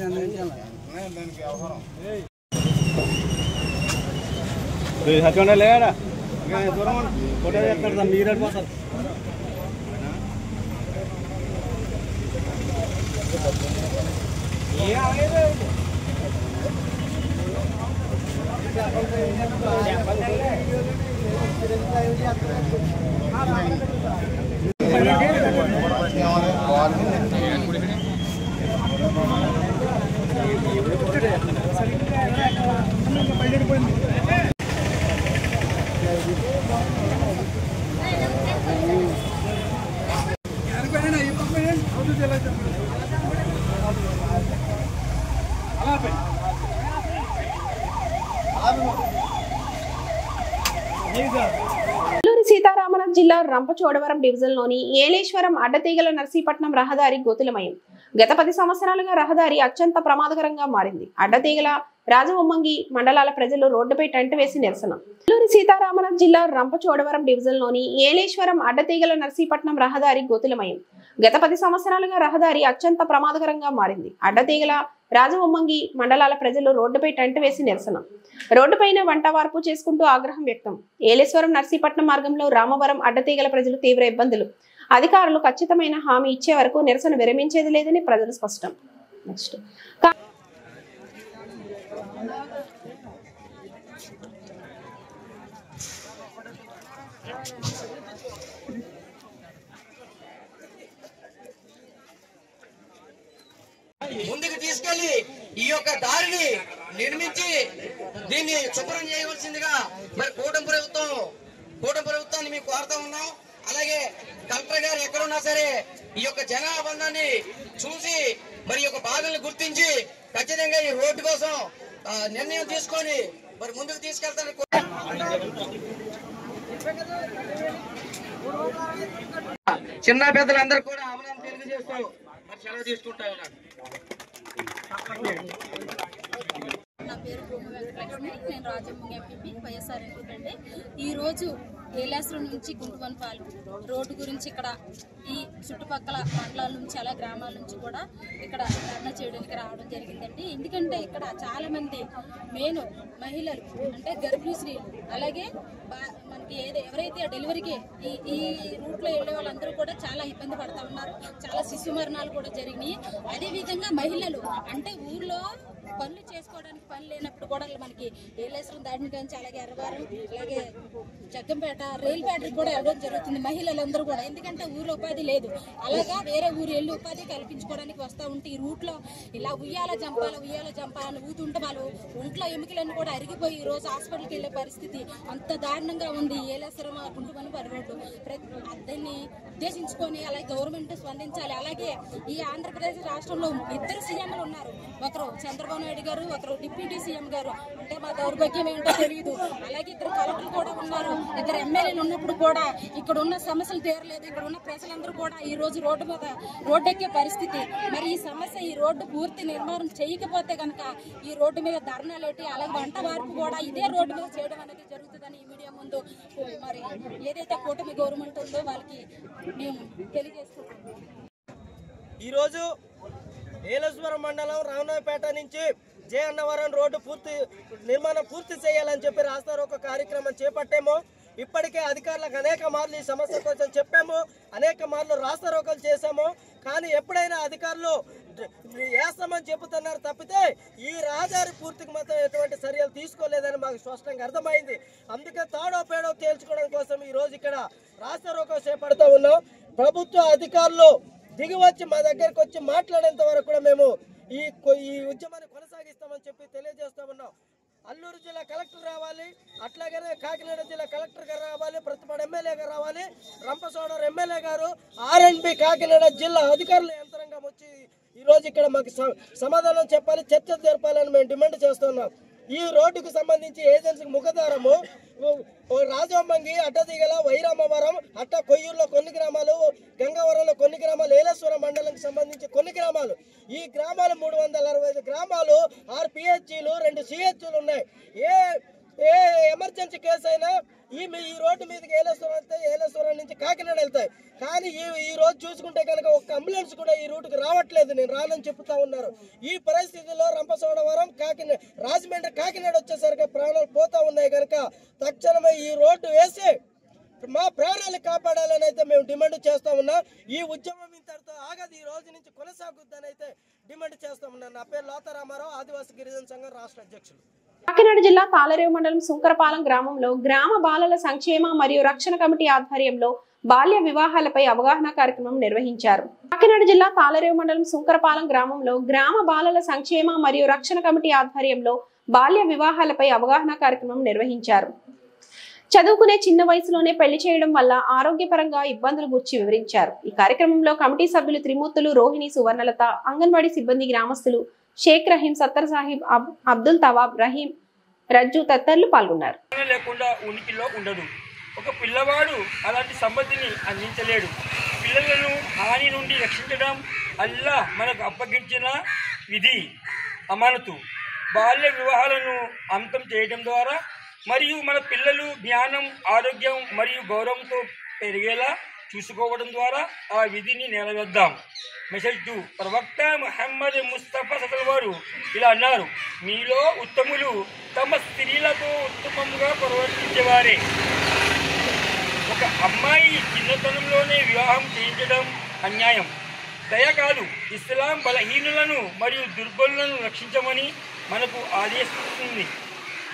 వ్యవహారం లేడా దూరం ఫోటో చేస్తారు మీరు వెళ్ళిపోతారు. అల్లూరి సీతారామరాజు జిల్లా రంపచోడవరం డివిజన్లోని ఏలేశ్వరం అడ్డతీగల నర్సీపట్నం రహదారి గోతులమయం. గత 10 సంవత్సరాలుగా రహదారి అత్యంత ప్రమాదకరంగా మారింది. అడ్డతీగల రాజవొమ్మంగి మండలాల ప్రజలు రోడ్డుపై టెంట్ వేసి నిరసన. అల్లూరి సీతారామరాజు జిల్లా రంపచోడవరం డివిజన్లోని ఏలేశ్వరం అడ్డతీగల నర్సీపట్నం రహదారి గోతులమయం. గత 10 సంవత్సరాలుగా రహదారి అత్యంత ప్రమాదకరంగా మారింది. అడ్డతీగల రాజవొమ్మంగి మండలాల ప్రజలు రోడ్డుపై టెంట్ వేసి నిరసన. రోడ్డుపైన వంటవార్పు చేసుకుంటూ ఆగ్రహం వ్యక్తం. ఏలేశ్వరం నర్సీపట్నం మార్గంలో రామవరం అడ్డతీగల ప్రజలు తీవ్ర ఇబ్బందులు. అధికారులు ఖచ్చితమైన హామీ ఇచ్చే వరకు నిరసన విరమించేది లేదని ప్రజలు స్పష్టం. నెక్స్ట్ ముందుకు తీసుకెళ్లి ఈ యొక్క దారిని నిర్మించి దీన్ని శుభ్రం చేయవలసిందిగా మరి కూటమి ప్రభుత్వాన్ని మేము కోరుతా ఉన్నాం. అలాగే కలెక్టర్ గారు ఎక్కడున్నా సరే ఈ యొక్క జనాబంధాన్ని చూసి మరి యొక్క బాధల్ని గుర్తించి ఖచ్చితంగా ఈ రోడ్డు కోసం నిర్ణయం తీసుకొని మరి ముందుకు తీసుకెళ్తాను. చిన్న పెద్దలందరూ కూడా అమలు తెలియజేస్తూ మరి సెలవు తీసుకుంటా ఉన్నాను. పేరు భూమి వెంకటలక్ష్మి. నేను రాజమ్మ ఎంపీ వైఎస్ఆర్ ఎంపీ. ఈరోజు ఏలేశ్వరం నుంచి గుంటువనపాలు రోడ్డు గురించి ఇక్కడ ఈ చుట్టుపక్కల మండలాల నుంచి అలా గ్రామాల నుంచి కూడా ఇక్కడ ధర్నా చేయడానికి రావడం జరిగిందండి. ఎందుకంటే ఇక్కడ చాలామంది మెయిన్ మహిళలు అంటే గర్భిణీ స్త్రీలు అలాగే మనకి ఎవరైతే డెలివరీకి ఈ రూట్లో వెళ్ళే వాళ్ళందరూ కూడా చాలా ఇబ్బంది పడుతూ ఉన్నారు. చాలా శిశు మరణాలు కూడా జరిగినాయి. అదేవిధంగా మహిళలు అంటే ఊర్లో పనులు చేసుకోవడానికి పని లేనప్పుడు కూడా మనకి ఏలేశ్వరం దాటిని నుంచి అలాగే ఎర్రవారం అలాగే జగ్గంపేట రైలు ఫ్యాక్టరీకి కూడా వెళ్ళడం జరుగుతుంది మహిళలందరూ కూడా. ఎందుకంటే ఊర్లో ఉపాధి లేదు. అలాగా వేరే ఊరు వెళ్ళి ఉపాధి కల్పించుకోవడానికి వస్తూ ఉంటే ఈ రూట్లో ఇలా ఉయ్యాల జంపాలని ఊతుంటే వాళ్ళు ఒంట్లో ఎముకలన్నీ కూడా అరిగిపోయి ఈ రోజు హాస్పిటల్కి వెళ్ళే పరిస్థితి అంత దారుణంగా ఉంది. ఏలేశ్వరం గుంటువనపాలు రోడ్డు దాన్ని ఉద్దేశించుకొని అలాగే గవర్నమెంట్ స్పందించాలి. అలాగే ఈ ఆంధ్రప్రదేశ్ రాష్ట్రంలో 2 సీఎంలు ఉన్నారు. ఒకరు చంద్రబాబు నాయుడు గారు, ఒకరు డిప్యూటీ సీఎం గారు. అంటే మా దౌర్భాగ్యం ఏంటో తెలియదు. అలాగే 2 కలెక్టర్లు కూడా ఉన్నారు. 2 ఎమ్మెల్యేలు ఉన్నప్పుడు కూడా ఇక్కడ ఉన్న సమస్యలు తీరలేదు. ఇక్కడ ఉన్న ప్రజలందరూ కూడా ఈ రోజు రోడ్డెక్కే పరిస్థితి. మరి ఈ సమస్య ఈ రోడ్డు పూర్తి నిర్మాణం చేయకపోతే కనుక ఈ రోడ్డు మీద ధర్నాలేటి అలాగే వంట వార్పు కూడా ఇదే రోడ్డు మీద చేయడం అనేది జరుగుతుందని ఈ మీడియా ముందు మరి ఏదైతే కూటమి గవర్నమెంట్ ఉందో వాళ్ళకి మేము తెలియజేసుకుంటున్నాం. ఈరోజు ఏలేశ్వరం మండలం రామనాయపేట నుంచి జే అన్నవరం రోడ్డు నిర్మాణం పూర్తి చేయాలని చెప్పి రాస్తారు ఒక కార్యక్రమం చేపట్టాము. ఇప్పటికే అధికారులకు అనేక మార్లు ఈ సమస్య కోసం చెప్పాము, అనేక మార్లు రాస్తారోకలు చేశాము. కానీ ఎప్పుడైనా అధికారులు వేస్తామని చెబుతున్నారు తప్పితే ఈ రహదారి పూర్తికి మాత్రం ఎటువంటి చర్యలు తీసుకోలేదని మాకు స్పష్టంగా అర్థమైంది. అందుకే తాడో పేడో తేల్చుకోవడం కోసం ఈరోజు ఇక్కడ రాస్తారోకలు చేపడుతూ ఉన్నాం. ప్రభుత్వ అధికారులు దిగి వచ్చి మా దగ్గరకు వచ్చి మాట్లాడేంత వరకు కూడా మేము ఈ ఉద్యమాన్ని కొనసాగిస్తామని చెప్పి తెలియజేస్తా ఉన్నాం. అల్లూరు జిల్లా కలెక్టర్ రావాలి, అట్లాగనే కాకినాడ జిల్లా కలెక్టర్ గారు రావాలి, ప్రతిపాడు ఎమ్మెల్యే గారు రావాలి, రంపచోడవరం ఎమ్మెల్యే గారు, ఆర్ఎండ్బి కాకినాడ జిల్లా అధికారుల యంత్రాంగం వచ్చి ఈరోజు ఇక్కడ మాకు సమాధానం చెప్పాలి, చర్చ జరపాలని మేము డిమాండ్ చేస్తున్నాం. ఈ రోడ్డుకు సంబంధించి ఏజెన్సీకి ముఖద్వారము రాజమంగి, అడ్డదిగల, వైరామవరం, అట్ట కొయ్యూరులో కొన్ని గ్రామాలు, గంగవరంలో కొన్ని గ్రామాలు, ఏలేశ్వరం మండలానికి సంబంధించి కొన్ని గ్రామాలు. ఈ గ్రామాలు 365 గ్రామాలు, 6 పిహెచ్లు, 2 సిహెచ్లు ఉన్నాయి. ఏ ఎమర్జెన్సీ కేసు అయినా ఈ రోడ్డు మీదకి ఏలేశ్వరం నుంచి కాకినాడ వెళ్తాయి. కానీ ఈ రోజు చూసుకుంటే కనుక ఒక్క అంబులెన్స్ కూడా ఈ రూట్కి రావట్లేదు. నేను రానని చెప్తా ఉన్నారు. ఈ పరిస్థితుల్లో రంపచోడవరం, రాజమండ్రి, కాకినాడ వచ్చేసరికి ప్రాణాలు పోతా ఉన్నాయి. కనుక తక్షణమే ఈ రోడ్డు వేసి మా ప్రాణాలు కాపాడాలని అయితే మేము డిమాండ్ చేస్తా ఉన్నాం. ఈ ఉద్యమం ఇంతటితో ఆగదు, ఈ రోజు నుంచి కొనసాగుద్దని అయితే డిమాండ్ చేస్తా ఉన్నాను. నా పేరు లోతారామారావు, ఆదివాసీ గిరిజన సంఘం రాష్ట్ర అధ్యక్షులు. కాకినాడ జిల్లా తాళరేవు మండలం సుంకరపాలెం గ్రామంలో గ్రామ బాలల సంక్షేమ మరియు రక్షణ కమిటీ ఆధ్వర్యంలో బాల్య వివాహాలపై అవగాహన కార్యక్రమం నిర్వహించారు. కాకినాడ జిల్లా తాళరేవు మండలం సుంకరపాలెం గ్రామంలో గ్రామ బాలల సంక్షేమ మరియు రక్షణ కమిటీ ఆధ్వర్యంలో బాల్య వివాహాలపై అవగాహన కార్యక్రమం నిర్వహించారు. చదువుకునే చిన్న వయసులోనే పెళ్లి చేయడం వల్ల ఆరోగ్యపరంగా ఇబ్బందులు గురించి వివరించారు. ఈ కార్యక్రమంలో కమిటీ సభ్యులు త్రిమూర్తులు, రోహిణి, సువర్ణలత, అంగన్వాడీ సిబ్బంది, గ్రామస్తులు, షేక్ రహీం, సత్తర్ సాహిబ్, అబ్దుల్ తవాబ్, రహీం, రజ్జు తదితరులు పాల్గొన్నారు. లేకుండా ఉనికిలో ఉండదు. ఒక పిల్లవాడు అలాంటి సంపత్తిని అందించలేడు. పిల్లలను హాని నుండి రక్షించడం అల్లా మనకు అప్పగించిన విధి, అమానతు. బాల్య వివాహాలను అంతం చేయడం ద్వారా మరియు మన పిల్లలు జ్ఞానం, ఆరోగ్యం మరియు గౌరవంతో పెరిగేలా చూసుకోవడం ద్వారా ఆ విధిని నెరవేర్దాం. మెసేజ్ 2. ప్రవక్త ముహమ్మద్ ముస్తఫా సల్లల్లాహు వారు ఇలా అన్నారు: మీలో ఉత్తములు తమ స్త్రీలతో ఉత్తమంగా ప్రవర్తించేవారే. ఒక అమ్మాయి చిన్నతనంలోనే వివాహం చేయించడం అన్యాయం, దయ కాదు. ఇస్లాం బలహీనులను మరియు దుర్బలులను రక్షించమని మనకు ఆదేశిస్తుంది.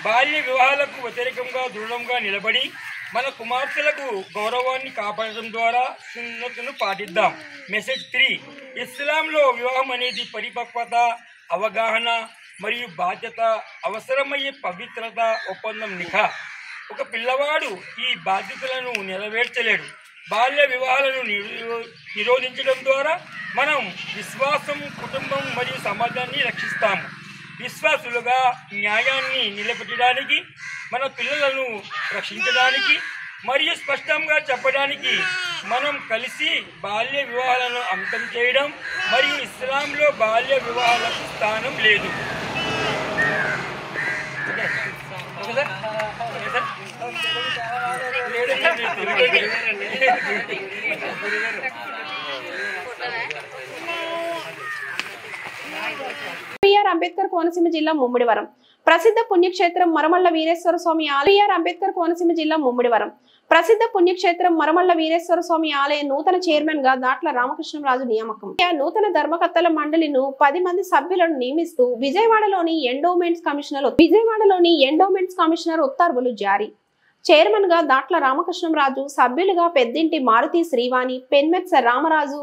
బాల్య వివాహాలకు వ్యతిరేకంగా దృఢంగా నిలబడి మన కుమార్తెలకు గౌరవాన్ని కాపాడడం ద్వారా సున్నతును పాటిద్దాం. మెసేజ్ 3. ఇస్లాంలో వివాహం అనేది పరిపక్వత, అవగాహన మరియు బాధ్యత అవసరమయ్యే పవిత్రత ఒప్పందం, నిఖా. ఒక పిల్లవాడు ఈ బాధ్యతలను నెరవేర్చలేడు. బాల్య వివాహాలను నిరోధించడం ద్వారా మనం విశ్వాసం, కుటుంబం మరియు సమాజాన్ని రక్షిస్తాము. విశ్వాసులుగా న్యాయాన్ని నిలబెట్టడానికి, మన పిల్లలను రక్షించడానికి మరియు స్పష్టంగా చెప్పడానికి మనం కలిసి బాల్య వివాహాలను అంతం చేయడం మరియు ఇస్లాంలో బాల్య వివాహాలకు స్థానం లేదు. బిఆర్ అంబేద్కర్ కోనసీమ జిల్లా ముమ్మిడివరం ప్రసిద్ధ పుణ్యక్షేత్రం మరమల్ల వీరేశ్వర స్వామి ఆలయ బిఆర్ అంబేద్కర్ కోనసీమ జిల్లా ముమ్మిడివరం ప్రసిద్ధ పుణ్యక్షేత్రం మరమల్ల వీరేశ్వర స్వామి ఆలయ నూతన చైర్మన్ గా దాట్ల రామకృష్ణరాజు నియామకం. నూతన ధర్మకర్తల మండలిను 10 మంది సభ్యులను నియమిస్తూ విజయవాడలోని ఎండోమెంట్స్ కమిషనర్ ఉత్తర్వులు జారీ. చైర్మన్ గా దాట్ల రామకృష్ణరాజు, సభ్యులుగా పెద్దింటి మారుతి శ్రీవాణి, పెన్మెత్స రామరాజు,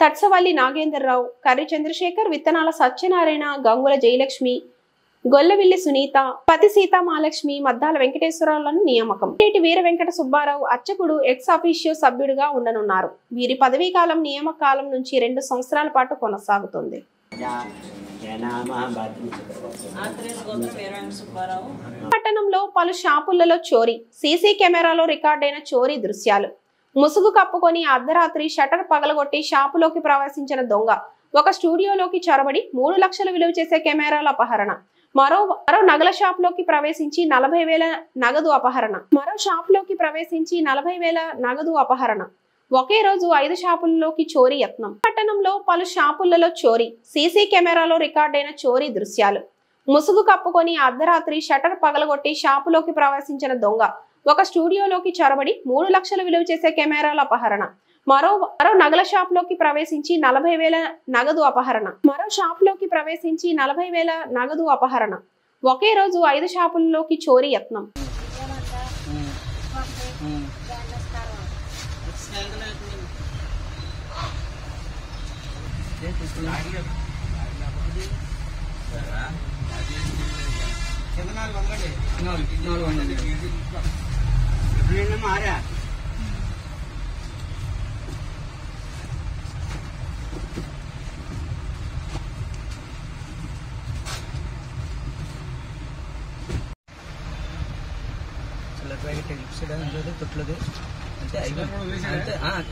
తట్సవల్లి నాగేంద్రరావు, కర్రి చంద్రశేఖర్, విత్తనాల సత్యనారాయణ, గంగుల జయలక్ష్మి, గొల్లవిల్లి సునీత, పతి సీతామహాలక్ష్మి, మద్దాల వెంకటేశ్వరరావులను నియామకం. వీర వెంకట సుబ్బారావు అర్చకుడు ఎక్స్ అఫీషియో సభ్యుడిగా ఉండనున్నారు. వీరి పదవీ కాలం నియామక కాలం నుంచి 2 సంవత్సరాల పాటు కొనసాగుతుంది. పట్టణంలో పలు షాపులలో చోరీ, సీసీ కెమెరాలో రికార్డైన చోరీ దృశ్యాలు. ముసుగు కప్పుకొని అర్ధరాత్రి షటర్ పగలగొట్టి షాపులోకి ప్రవేశించిన దొంగ, ఒక స్టూడియోలోకి చొరబడి 3 లక్షలు విలువ చేసే కెమెరాల అపహరణ. మరో నగల షాప్ లోకి ప్రవేశించి 40,000 నగదు అపహరణ. ఒకే రోజు 5 షాపుల్లోకి చోరీ యత్నం. పట్టణంలో పలు షాపులలో చోరీ, సీసీ కెమెరాలో రికార్డైన చోరీ దృశ్యాలు. ముసుగు కప్పుకొని అర్ధరాత్రి షటర్ పగలగొట్టి షాపులోకి ప్రవేశించిన దొంగ, ఒక స్టూడియోలోకి చొరబడి 3 లక్షలు విలువ చేసే కెమెరాల అపహరణ. మరో నగల షాప్ లోకి ప్రవేశించి 40,000 నగదు అపహరణ. ఒకే రోజు 5 షాపుల్లోకి చోరీ యత్నం.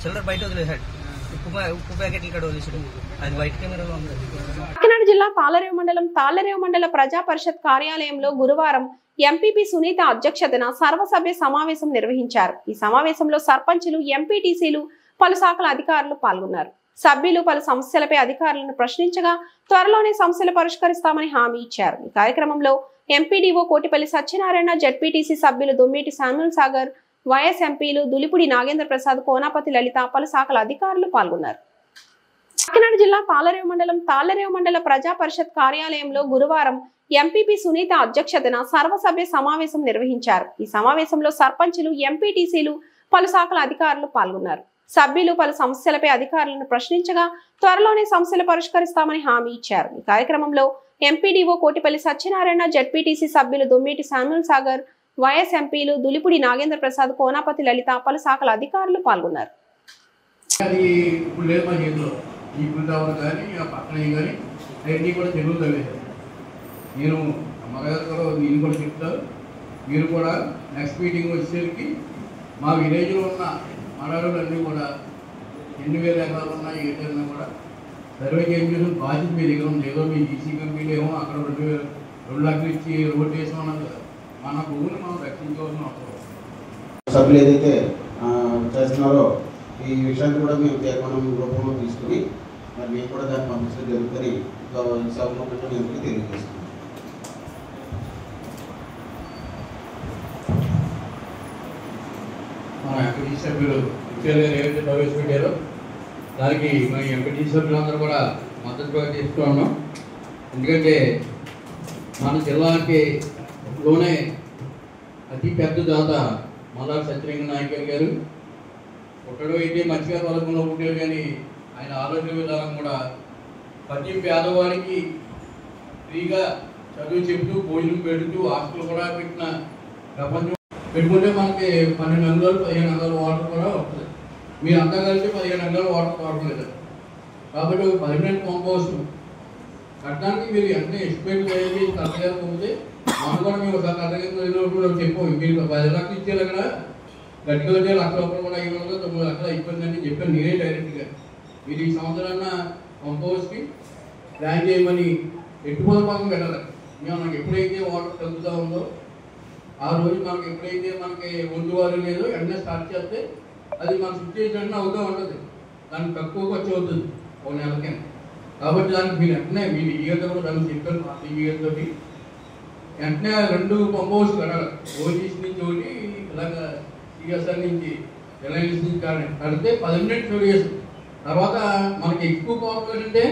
చిల్లర బయట వదిలేసాడు, ఉప్పు ప్యాకెట్ ఇక్కడ వదిలేసాడు, అది వైట్ కెమెరాలో ఉంది. కాకినాడ జిల్లా తాళ్లరేవు మండల ప్రజా పరిషత్ కార్యాలయంలో గురువారం ఎంపీపీ సునీత అధ్యక్షతన సర్వసభ్య సమావేశం నిర్వహించారు. ఈ సమావేశంలో సర్పంచులు, ఎంపీటీసీలు, పలు శాఖల అధికారులు పాల్గొన్నారు. సభ్యులు పలు సమస్యలపై అధికారులను ప్రశ్నించగా త్వరలోనే సమస్యలు పరిష్కరిస్తామని హామీ ఇచ్చారు. ఈ కార్యక్రమంలో ఎంపీడీఓ కోటిపల్లి సత్యనారాయణ, జెడ్పీటీసీ సభ్యులు దొమ్మేటి శామ్యూల్ సాగర్, వైఎస్ ఎంపీలు దులిపుడి నాగేంద్ర ప్రసాద్, కోనాపతి లలిత, పలు శాఖల అధికారులు పాల్గొన్నారు. కాకినాడ జిల్లా తాళ్లరేవు మండల ప్రజా పరిషత్ కార్యాలయంలో గురువారం ఎంపీపీ సునీత అధ్యక్షతన సర్వసభ్య సమావేశం నిర్వహించారు. ఈ సమావేశంలో సర్పంచులు, ఎంపీటీసీలు, పలు శాఖల అధికారులు పాల్గొన్నారు. సభ్యులు పలు సమస్యలపై అధికారులను ప్రశ్నించగా త్వరలోనే సమస్యలు పరిష్కరిస్తామని హామీ ఇచ్చారు. ఈ కార్యక్రమంలో ఎంపీడీఓ కోటిపల్లి సత్యనారాయణ, జెడ్పీటీసీ సభ్యులు దొమ్మేటి శామ్యూల్ సాగర్, వైఎస్ ఎంపీలు దులిపుడి నాగేంద్ర ప్రసాద్, కోనాపతి లలిత, పలు శాఖల అధికారులు పాల్గొన్నారు. నేను అమ్మగారు నేను కూడా చెప్తాను, మీరు కూడా నెక్స్ట్ మీటింగ్ వచ్చేసరికి మా విలేజ్లో ఉన్న మనవరులన్నీ కూడా 8,000 ఎకరాలు ఉన్నా ఏదైనా కూడా సర్వే చేయించడం బాధ్యత మీ దగ్గర ఉంది. ఏదో మీ ఈసీ కంపెనీలు ఏమో అక్కడ 2 లక్షలు ఇచ్చి రోడ్డు వేసాం అన్నది కదా, మన భూమిని మనం రక్షించవలసిన అవసరం. సభ్యులు ఏదైతే చేస్తున్నారో ఈ విషయాన్ని కూడా మేము తీర్మానం రూపంలో తీసుకుని మరి మేము కూడా దాన్ని పంపించడం జరుగుతుంది. ఈ సభలో అందరికీ తెలియజేస్తున్నాం. మన ఎంపీటీ సభ్యులు ఏవైతే ప్రవేశపెట్టారో దానికి మన ఎంపీటీ సభ్యులందరూ కూడా మద్దతుగా చేస్తూ ఉన్నాం. ఎందుకంటే మన జిల్లాలోనే అతి పెద్ద దాత మల్లారి సత్యలింగ నాయక్ గారు. ఒకడు అయితే మత్స్యకార వర్గంలో ఉంటారు, కానీ ఆయన ఆలోచన విధానం కూడా ప్రతి పేదవాడికి ఫ్రీగా చదువు చెబుతూ, భోజనం పెడుతూ, హాస్టల్ కూడా పెట్టిన ప్రపంచం పెట్టుకుంటే మనకి 12 అంగుళాలు 15 అంగుళాల వాటర్ కూడా వస్తుంది. మీరు అంతా కలిసి 15 అంగుళాల వాటర్ వాడలేదు. కాబట్టి ఒక పర్మనెంట్ పంప్ హౌస్ కట్టడానికి మీరు ఎంత ఎస్టిమేట్ చేయాలి కరెక్ట్గా పోతే మనం కూడా మేము ఒక కరెక్ట్గా చెప్పాము. మీరు 10 లక్షలు ఇచ్చేది అక్కడ గట్టిగా వచ్చే 1,00,000 రూపాయలు కూడా ఇవ్వడంలో 9 లక్షలు అయిపోయిందని చెప్పాను నేనే డైరెక్ట్గా. మీరు ఈ సంవత్సరాన్న పంప్ హౌస్కి ప్లాన్ చేయమని ఎట్టుకోవడం పక్కన పెట్టాలి. మనకి ఎప్పుడైతే వాటర్ తగ్గుతూ ఉందో ఆ రోజు మనకి ఎప్పుడైతే మనకి ఒంటి వారు లేదో వెంటనే స్టార్ట్ చేస్తే అది మన షిఫ్ట్ చేసినట్టు అవుతూ ఉంటుంది. దానికి తక్కువ ఖర్చు అవుతుంది ఒక నెలకి. కాబట్టి దానికి మీరు వెంటనే మీ ఈగతో కూడా దాన్ని చెప్పారు. పార్టీ ఈగతో వెంటనే 2 పంప్ హౌస్ కట్టాలి. ఓజీసీ నుంచి ఒకటి ఇలాగ సిఎస్ఆర్ నుంచి రిలయన్స్ నుంచి కడితే 10 మినిట్స్ ఫెయిల్ తర్వాత మనకి ఎక్కువ పవర్ అంటే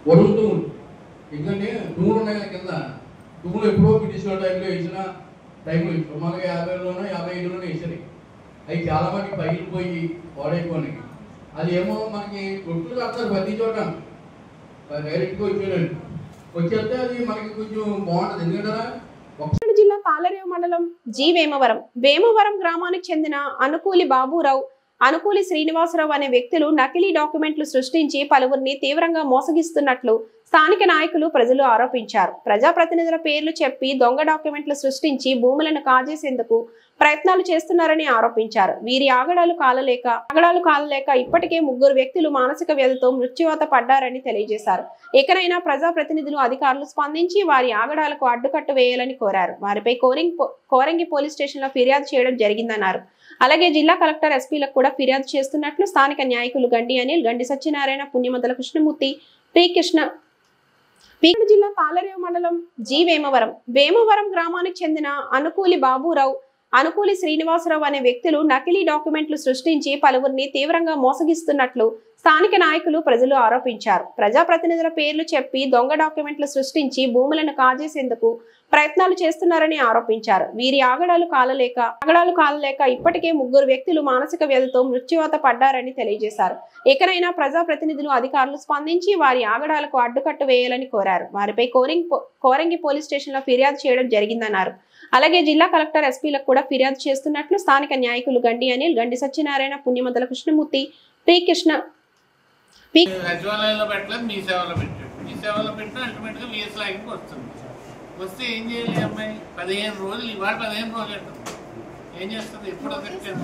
వరుణ్ తూములు. ఎందుకంటే తూములు ఉన్నాయి కింద. తూములు ఎప్పుడో బ్రిటిష్ టైంలో వేసిన టైంలో సుమారుగా 50లోనో 55లోనో వేసారు. అవి చాలా మంది పగిలిపోయి పాడైపోయినాయి. అది ఏమో మనకి రొట్టులు కడతారు ప్రతి చోట డైరెక్ట్గా వచ్చేస్తే అది మనకి కొంచెం బాగుంటుంది. ఎందుకంటే జిల్లా తాళరేవు మండలం జి వేమవరం గ్రామానికి చెందిన అనుకూలి బాబురావు, అనుకూలి శ్రీనివాసరావు అనే వ్యక్తులు నకిలీ డాక్యుమెంట్లు సృష్టించి పలువురిని తీవ్రంగా మోసగిస్తున్నట్లు స్థానిక నాయకులు, ప్రజలు ఆరోపించారు. ప్రజాప్రతినిధుల పేర్లు చెప్పి దొంగ డాక్యుమెంట్లు సృష్టించి భూములను కాజేసేందుకు ప్రయత్నాలు చేస్తున్నారని ఆరోపించారు. వీరి ఆగడాలు కాలలేక ఇప్పటికే 3 వ్యక్తులు మానసిక వ్యాధితో మృత్యువాత పడ్డారని తెలియజేశారు. ఇకనైనా ప్రజాప్రతినిధులు, అధికారులు స్పందించి వారి ఆగడాలకు అడ్డుకట్ట వేయాలని కోరారు. వారిపై కోరంగి పోలీస్ స్టేషన్ లో ఫిర్యాదు చేయడం జరిగిందన్నారు. అలాగే జిల్లా కలెక్టర్, ఎస్పీలకు కూడా ఫిర్యాదు చేస్తున్నట్లు స్థానిక నాయకులు గండి అనిల్, గండి సత్యనారాయణ, పుణ్యమంతల కృష్ణమూర్తి, జిల్లా తాళరేవు మండలం జి వేమవరం గ్రామానికి చెందిన అనుకూలి బాబురావు, అనుకూలి శ్రీనివాసరావు అనే వ్యక్తులు నకిలీ డాక్యుమెంట్లు సృష్టించి పలువురిని తీవ్రంగా మోసగిస్తున్నట్లు స్థానిక నాయకులు, ప్రజలు ఆరోపించారు. ప్రజాప్రతినిధుల పేర్లు చెప్పి దొంగ డాక్యుమెంట్లు సృష్టించి భూములను కాజేసేందుకు ప్రయత్నాలు చేస్తున్నారని ఆరోపించారు. వీరి ఆగడాలు కాలలేక ఇప్పటికే 3 వ్యక్తులు మానసిక వ్యాధితో మృత్యువాత పడ్డారని తెలియజేశారు. ఇకనైనా ప్రజాప్రతినిధులు, అధికారులు స్పందించి వారి ఆగడాలకు అడ్డుకట్ట వేయాలని కోరారు. వారిపై కోరంగి పోలీస్ స్టేషన్ లో ఫిర్యాదు చేయడం జరిగిందన్నారు. అలాగే జిల్లా కలెక్టర్, ఎస్పీలకు కూడా ఫిర్యాదు చేస్తున్నట్లు స్థానిక నాయకులు గండి అనిల్, గండి సత్యనారాయణ, పుణ్యమంతల కృష్ణమూర్తి, సచివాలయంలో పెట్టలేదు, మీ సేవలో పెట్టాడు. మీ సేవలో పెట్టిన అల్టిమేట్గా విఎస్ లాగింగ్కి వస్తుంది. వస్తే ఏం చేయాలి అమ్మాయి? 15 రోజులు, ఇవాళ 15 రోజులు అంటారు. ఏం చేస్తుంది? ఎప్పుడు పెట్టాను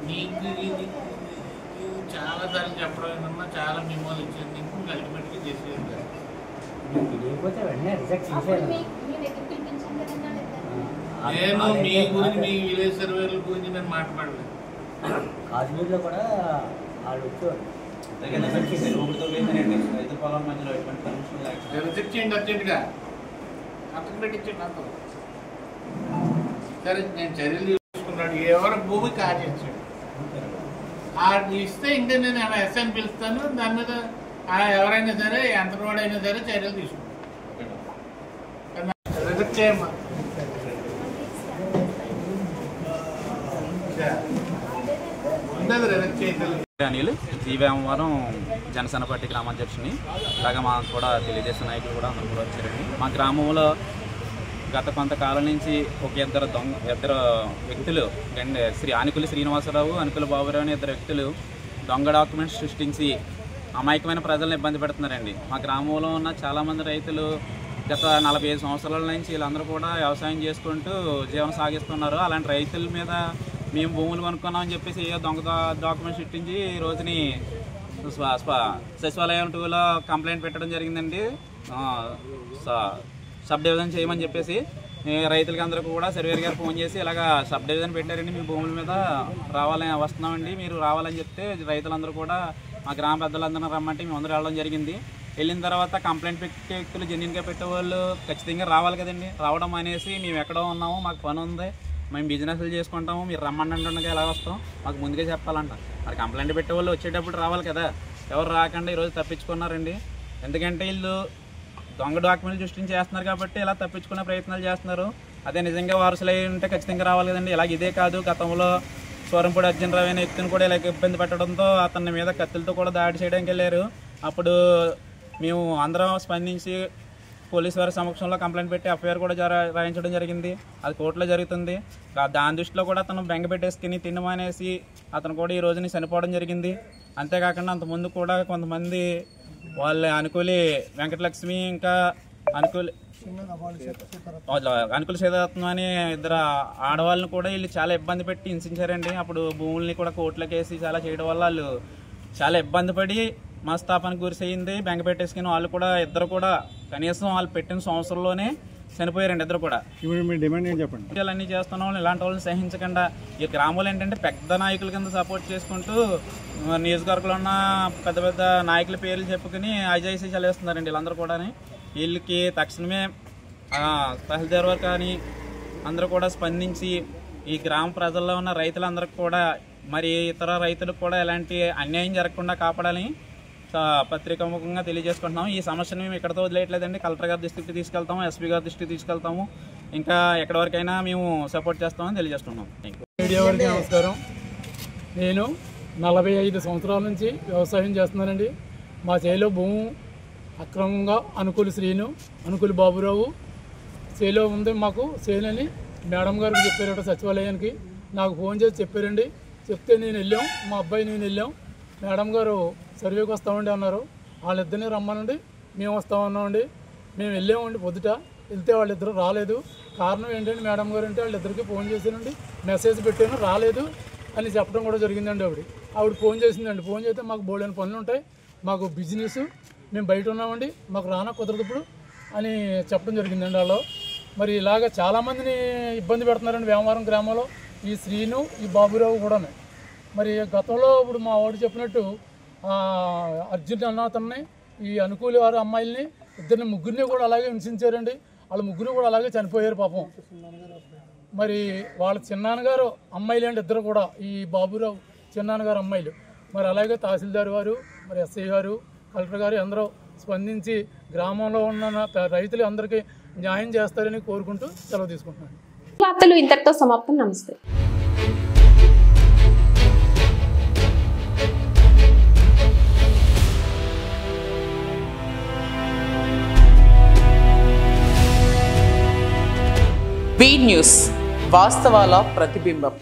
నీకు చాలా సార్లు చెప్పడం ఏంటమ్మా, చాలా మిమ్మల్ని ఇచ్చింది నీకు, అల్టిమేట్గా చేసేది కాదు. నేను మీ గురించి, మీ విలేజ్ సర్వేల గురించి నేను మాట్లాడలేదు. కాశ్మీర్లో కూడా వాళ్ళు రిజెక్ట్ చేయండి అర్జెంట్గా, అతను పెట్టించండి. అంత సరే, నేను చర్యలు తీసుకున్నాడు. ఎవరు భూమి కాజేసాడు అది ఇస్తే ఇంకా నేను ఎస్ఐని పిలుస్తాను. దాని మీద ఎవరైనా సరే, ఎంత వాడైనా సరే చర్యలు తీసుకుంటాను. రిజెక్ట్ చేయమ్మా. అనిల్, జీ వేమవరం జనసేన పార్టీ గ్రామాధ్యక్షుని. అలాగే మాకు కూడా తెలుగుదేశం నాయకులు కూడా అందరూ కూడా వచ్చారండి. మా గ్రామంలో గత కొంతకాలం నుంచి ఇద్దరు వ్యక్తులు, అనుకూలి శ్రీనివాసరావు, అనుకూలి బాబురావు అనే 2 వ్యక్తులు దొంగ డాక్యుమెంట్స్ సృష్టించి అమాయకమైన ప్రజలను ఇబ్బంది పెడుతున్నారండి. మా గ్రామంలో ఉన్న చాలామంది రైతులు గత 45 సంవత్సరాల నుంచి వీళ్ళందరూ కూడా వ్యవసాయం చేసుకుంటూ జీవనం సాగిస్తున్నారు. అలాంటి రైతుల మీద మేము భూములు కొనుక్కున్నామని చెప్పేసి ఏ దొంగ డాక్యుమెంట్స్ సృష్టించి ఈ రోజుని సచివాలయం 2లో కంప్లైంట్ పెట్టడం జరిగిందండి. సబ్ డివిజన్ చేయమని చెప్పేసి రైతులకి అందరూ కూడా సర్వేర్ గారు ఫోన్ చేసి ఇలాగ సబ్ డివిజన్ పెట్టారండి, మీ భూముల మీద వస్తున్నామండి, మీరు రావాలని చెప్తే రైతులందరూ కూడా మా గ్రామ పెద్దలందరూ రమ్మంటే మేము అందరూ వెళ్ళడం జరిగింది. వెళ్ళిన తర్వాత కంప్లైంట్ పెట్టే వ్యక్తులు, జెన్యున్గా పెట్టేవాళ్ళు ఖచ్చితంగా రావాలి కదండి. రావడం అనేసి మేము ఎక్కడో ఉన్నాము, మాకు పని ఉంది, మేము బిజినెస్లు చేసుకుంటాము, మీరు రమ్మండి అంటుండగా ఎలా వస్తాం, మాకు ముందుగా చెప్పాలంట. మరి కంప్లైంట్ పెట్టేవాళ్ళు వచ్చేటప్పుడు రావాలి కదా. ఎవరు రాకుండా ఈరోజు తప్పించుకున్నారండి. ఎందుకంటే వీళ్ళు దొంగ డాక్యుమెంట్లు సృష్టించి చేస్తున్నారు కాబట్టి ఇలా తప్పించుకునే ప్రయత్నాలు చేస్తున్నారు. అదే నిజంగా వారసులు అయి ఉంటే ఖచ్చితంగా రావాలి కదండి. ఇలాగ ఇదే కాదు, గతంలో సోరంపూడి అర్జున్ రావు అనే వ్యక్తిని కూడా ఇలా ఇబ్బంది పెట్టడంతో అతని మీద కత్తులతో కూడా దాడి చేయడానికి వెళ్ళారు. అప్పుడు మేము అందరం స్పందించి పోలీసు వారి సమక్షంలో కంప్లైంట్ పెట్టి ఎఫ్ఐఆర్ కూడా రాయించడం జరిగింది. అది కోర్టులో జరుగుతుంది. దాని దృష్టిలో కూడా అతను బెంగ పెట్టేసుకుని తినమనేసి అతను కూడా ఈ రోజుని చనిపోవడం జరిగింది. అంతేకాకుండా అంతకుముందు కూడా కొంతమంది వాళ్ళ అనుకూలి వెంకటలక్ష్మి, ఇంకా అనుకూలి సీతారత్నం అనే 2 ఆడవాళ్ళని కూడా వీళ్ళు చాలా ఇబ్బంది పెట్టి హింసించారండి. అప్పుడు భూముల్ని కూడా కోర్టులోకి వేసి చాలా చేయడం వల్ల వాళ్ళు చాలా ఇబ్బంది పడి మనస్తాపానికి గురిసయింది. బెంగ పెట్టేసుకుని వాళ్ళు కూడా ఇద్దరు కూడా కనీసం వాళ్ళు పెట్టిన సంవత్సరంలోనే చనిపోయారండి ఇద్దరు కూడా. ఇప్పుడు మీ డిమాండ్ ఏం చెప్పండి? అన్నీ చేస్తున్నాం, ఇలాంటి వాళ్ళని సహించకుండా ఈ గ్రామాలు ఏంటంటే పెద్ద నాయకుల కింద సపోర్ట్ చేసుకుంటూ నియోజకవర్గంలో ఉన్న పెద్ద పెద్ద నాయకుల పేర్లు చెప్పుకుని అజాయిసీ చదివేస్తున్నారండి వీళ్ళందరూ కూడా. వీళ్ళకి తక్షణమే తహసీల్దార్ వారు కానీ అందరూ కూడా స్పందించి ఈ గ్రామ ప్రజల్లో ఉన్న రైతులందరికీ కూడా మరి ఇతర రైతులకు కూడా ఎలాంటి అన్యాయం జరగకుండా కాపాడాలని పత్రికాముఖంగా తెలియజేసుకుంటున్నాం. ఈ సమస్యను మేము ఇక్కడతో వదిలేయట్లేదండి, కలెక్టర్ గారి దృష్టికి తీసుకెళ్తాము, ఎస్పీ గారి దృష్టికి తీసుకెళ్తాము, ఇంకా ఎక్కడి వరకైనా మేము సపోర్ట్ చేస్తామని తెలియజేస్తున్నాం. మీడియా వారికి నమస్కారం. నేను 45 సంవత్సరాల నుంచి వ్యవసాయం చేస్తున్నానండి. మా చేలో భూమి అక్రమంగా అనుకూల శ్రీను, అనుకూల బాబురావు చేలో ఉంది. మాకు చేలని మేడం గారికి చెప్పారట సచివాలయానికి. నాకు ఫోన్ చేసి చెప్పారండి. చెప్తే నేను వెళ్ళాం, మా అబ్బాయి నేను వెళ్ళాం. మేడం గారు సర్వేకి వస్తామండి అన్నారు. వాళ్ళిద్దరిని రమ్మనండి, మేము వస్తామన్నామండి. మేము వెళ్ళామండి. పొద్దుట వెళ్తే వాళ్ళిద్దరు రాలేదు. కారణం ఏంటంటే మేడం గారు అంటే వాళ్ళిద్దరికి ఫోన్ చేశానండి, మెసేజ్ పెట్టాను, రాలేదు అని చెప్పడం కూడా జరిగిందండి. ఆవిడ ఫోన్ చేసిందండి. ఫోన్ చేస్తే మాకు బోలెని పనులు ఉంటాయి, మాకు బిజినెస్, మేము బయట ఉన్నామండి, మాకు రానా కుదరదు ఇప్పుడు అని చెప్పడం జరిగిందండి. వాళ్ళు మరి ఇలాగ చాలామందిని ఇబ్బంది పెడుతున్నారండి వేమవరం గ్రామంలో. ఈ శ్రీను, ఈ బాబురావు కూడా. మరి గతంలో ఇప్పుడు మా వాడు చెప్పినట్టు అర్జున్ అన్నతన్ని ఈ అనుకూలి వారి అమ్మాయిల్ని ఇద్దరిని ముగ్గురిని కూడా అలాగే హింసించారండి. వాళ్ళ ముగ్గురు కూడా అలాగే చనిపోయారు పాపం. మరి వాళ్ళ చిన్నాన్నగారు అమ్మాయిలు అండి ఇద్దరు కూడా, ఈ బాబురావు చిన్నాన్నగారు అమ్మాయిలు. మరి అలాగే తహసీల్దార్ వారు, మరి ఎస్ఐ గారు, కలెక్టర్ గారు అందరూ స్పందించి గ్రామంలో ఉన్న రైతులు అందరికీ న్యాయం చేస్తారని కోరుకుంటూ సెలవు తీసుకుంటున్నాను. వార్తలు ఇంతటితో సమాప్తం. నమస్తే. బీ న్యూస్, వాస్తవాల ప్రతిబింబం.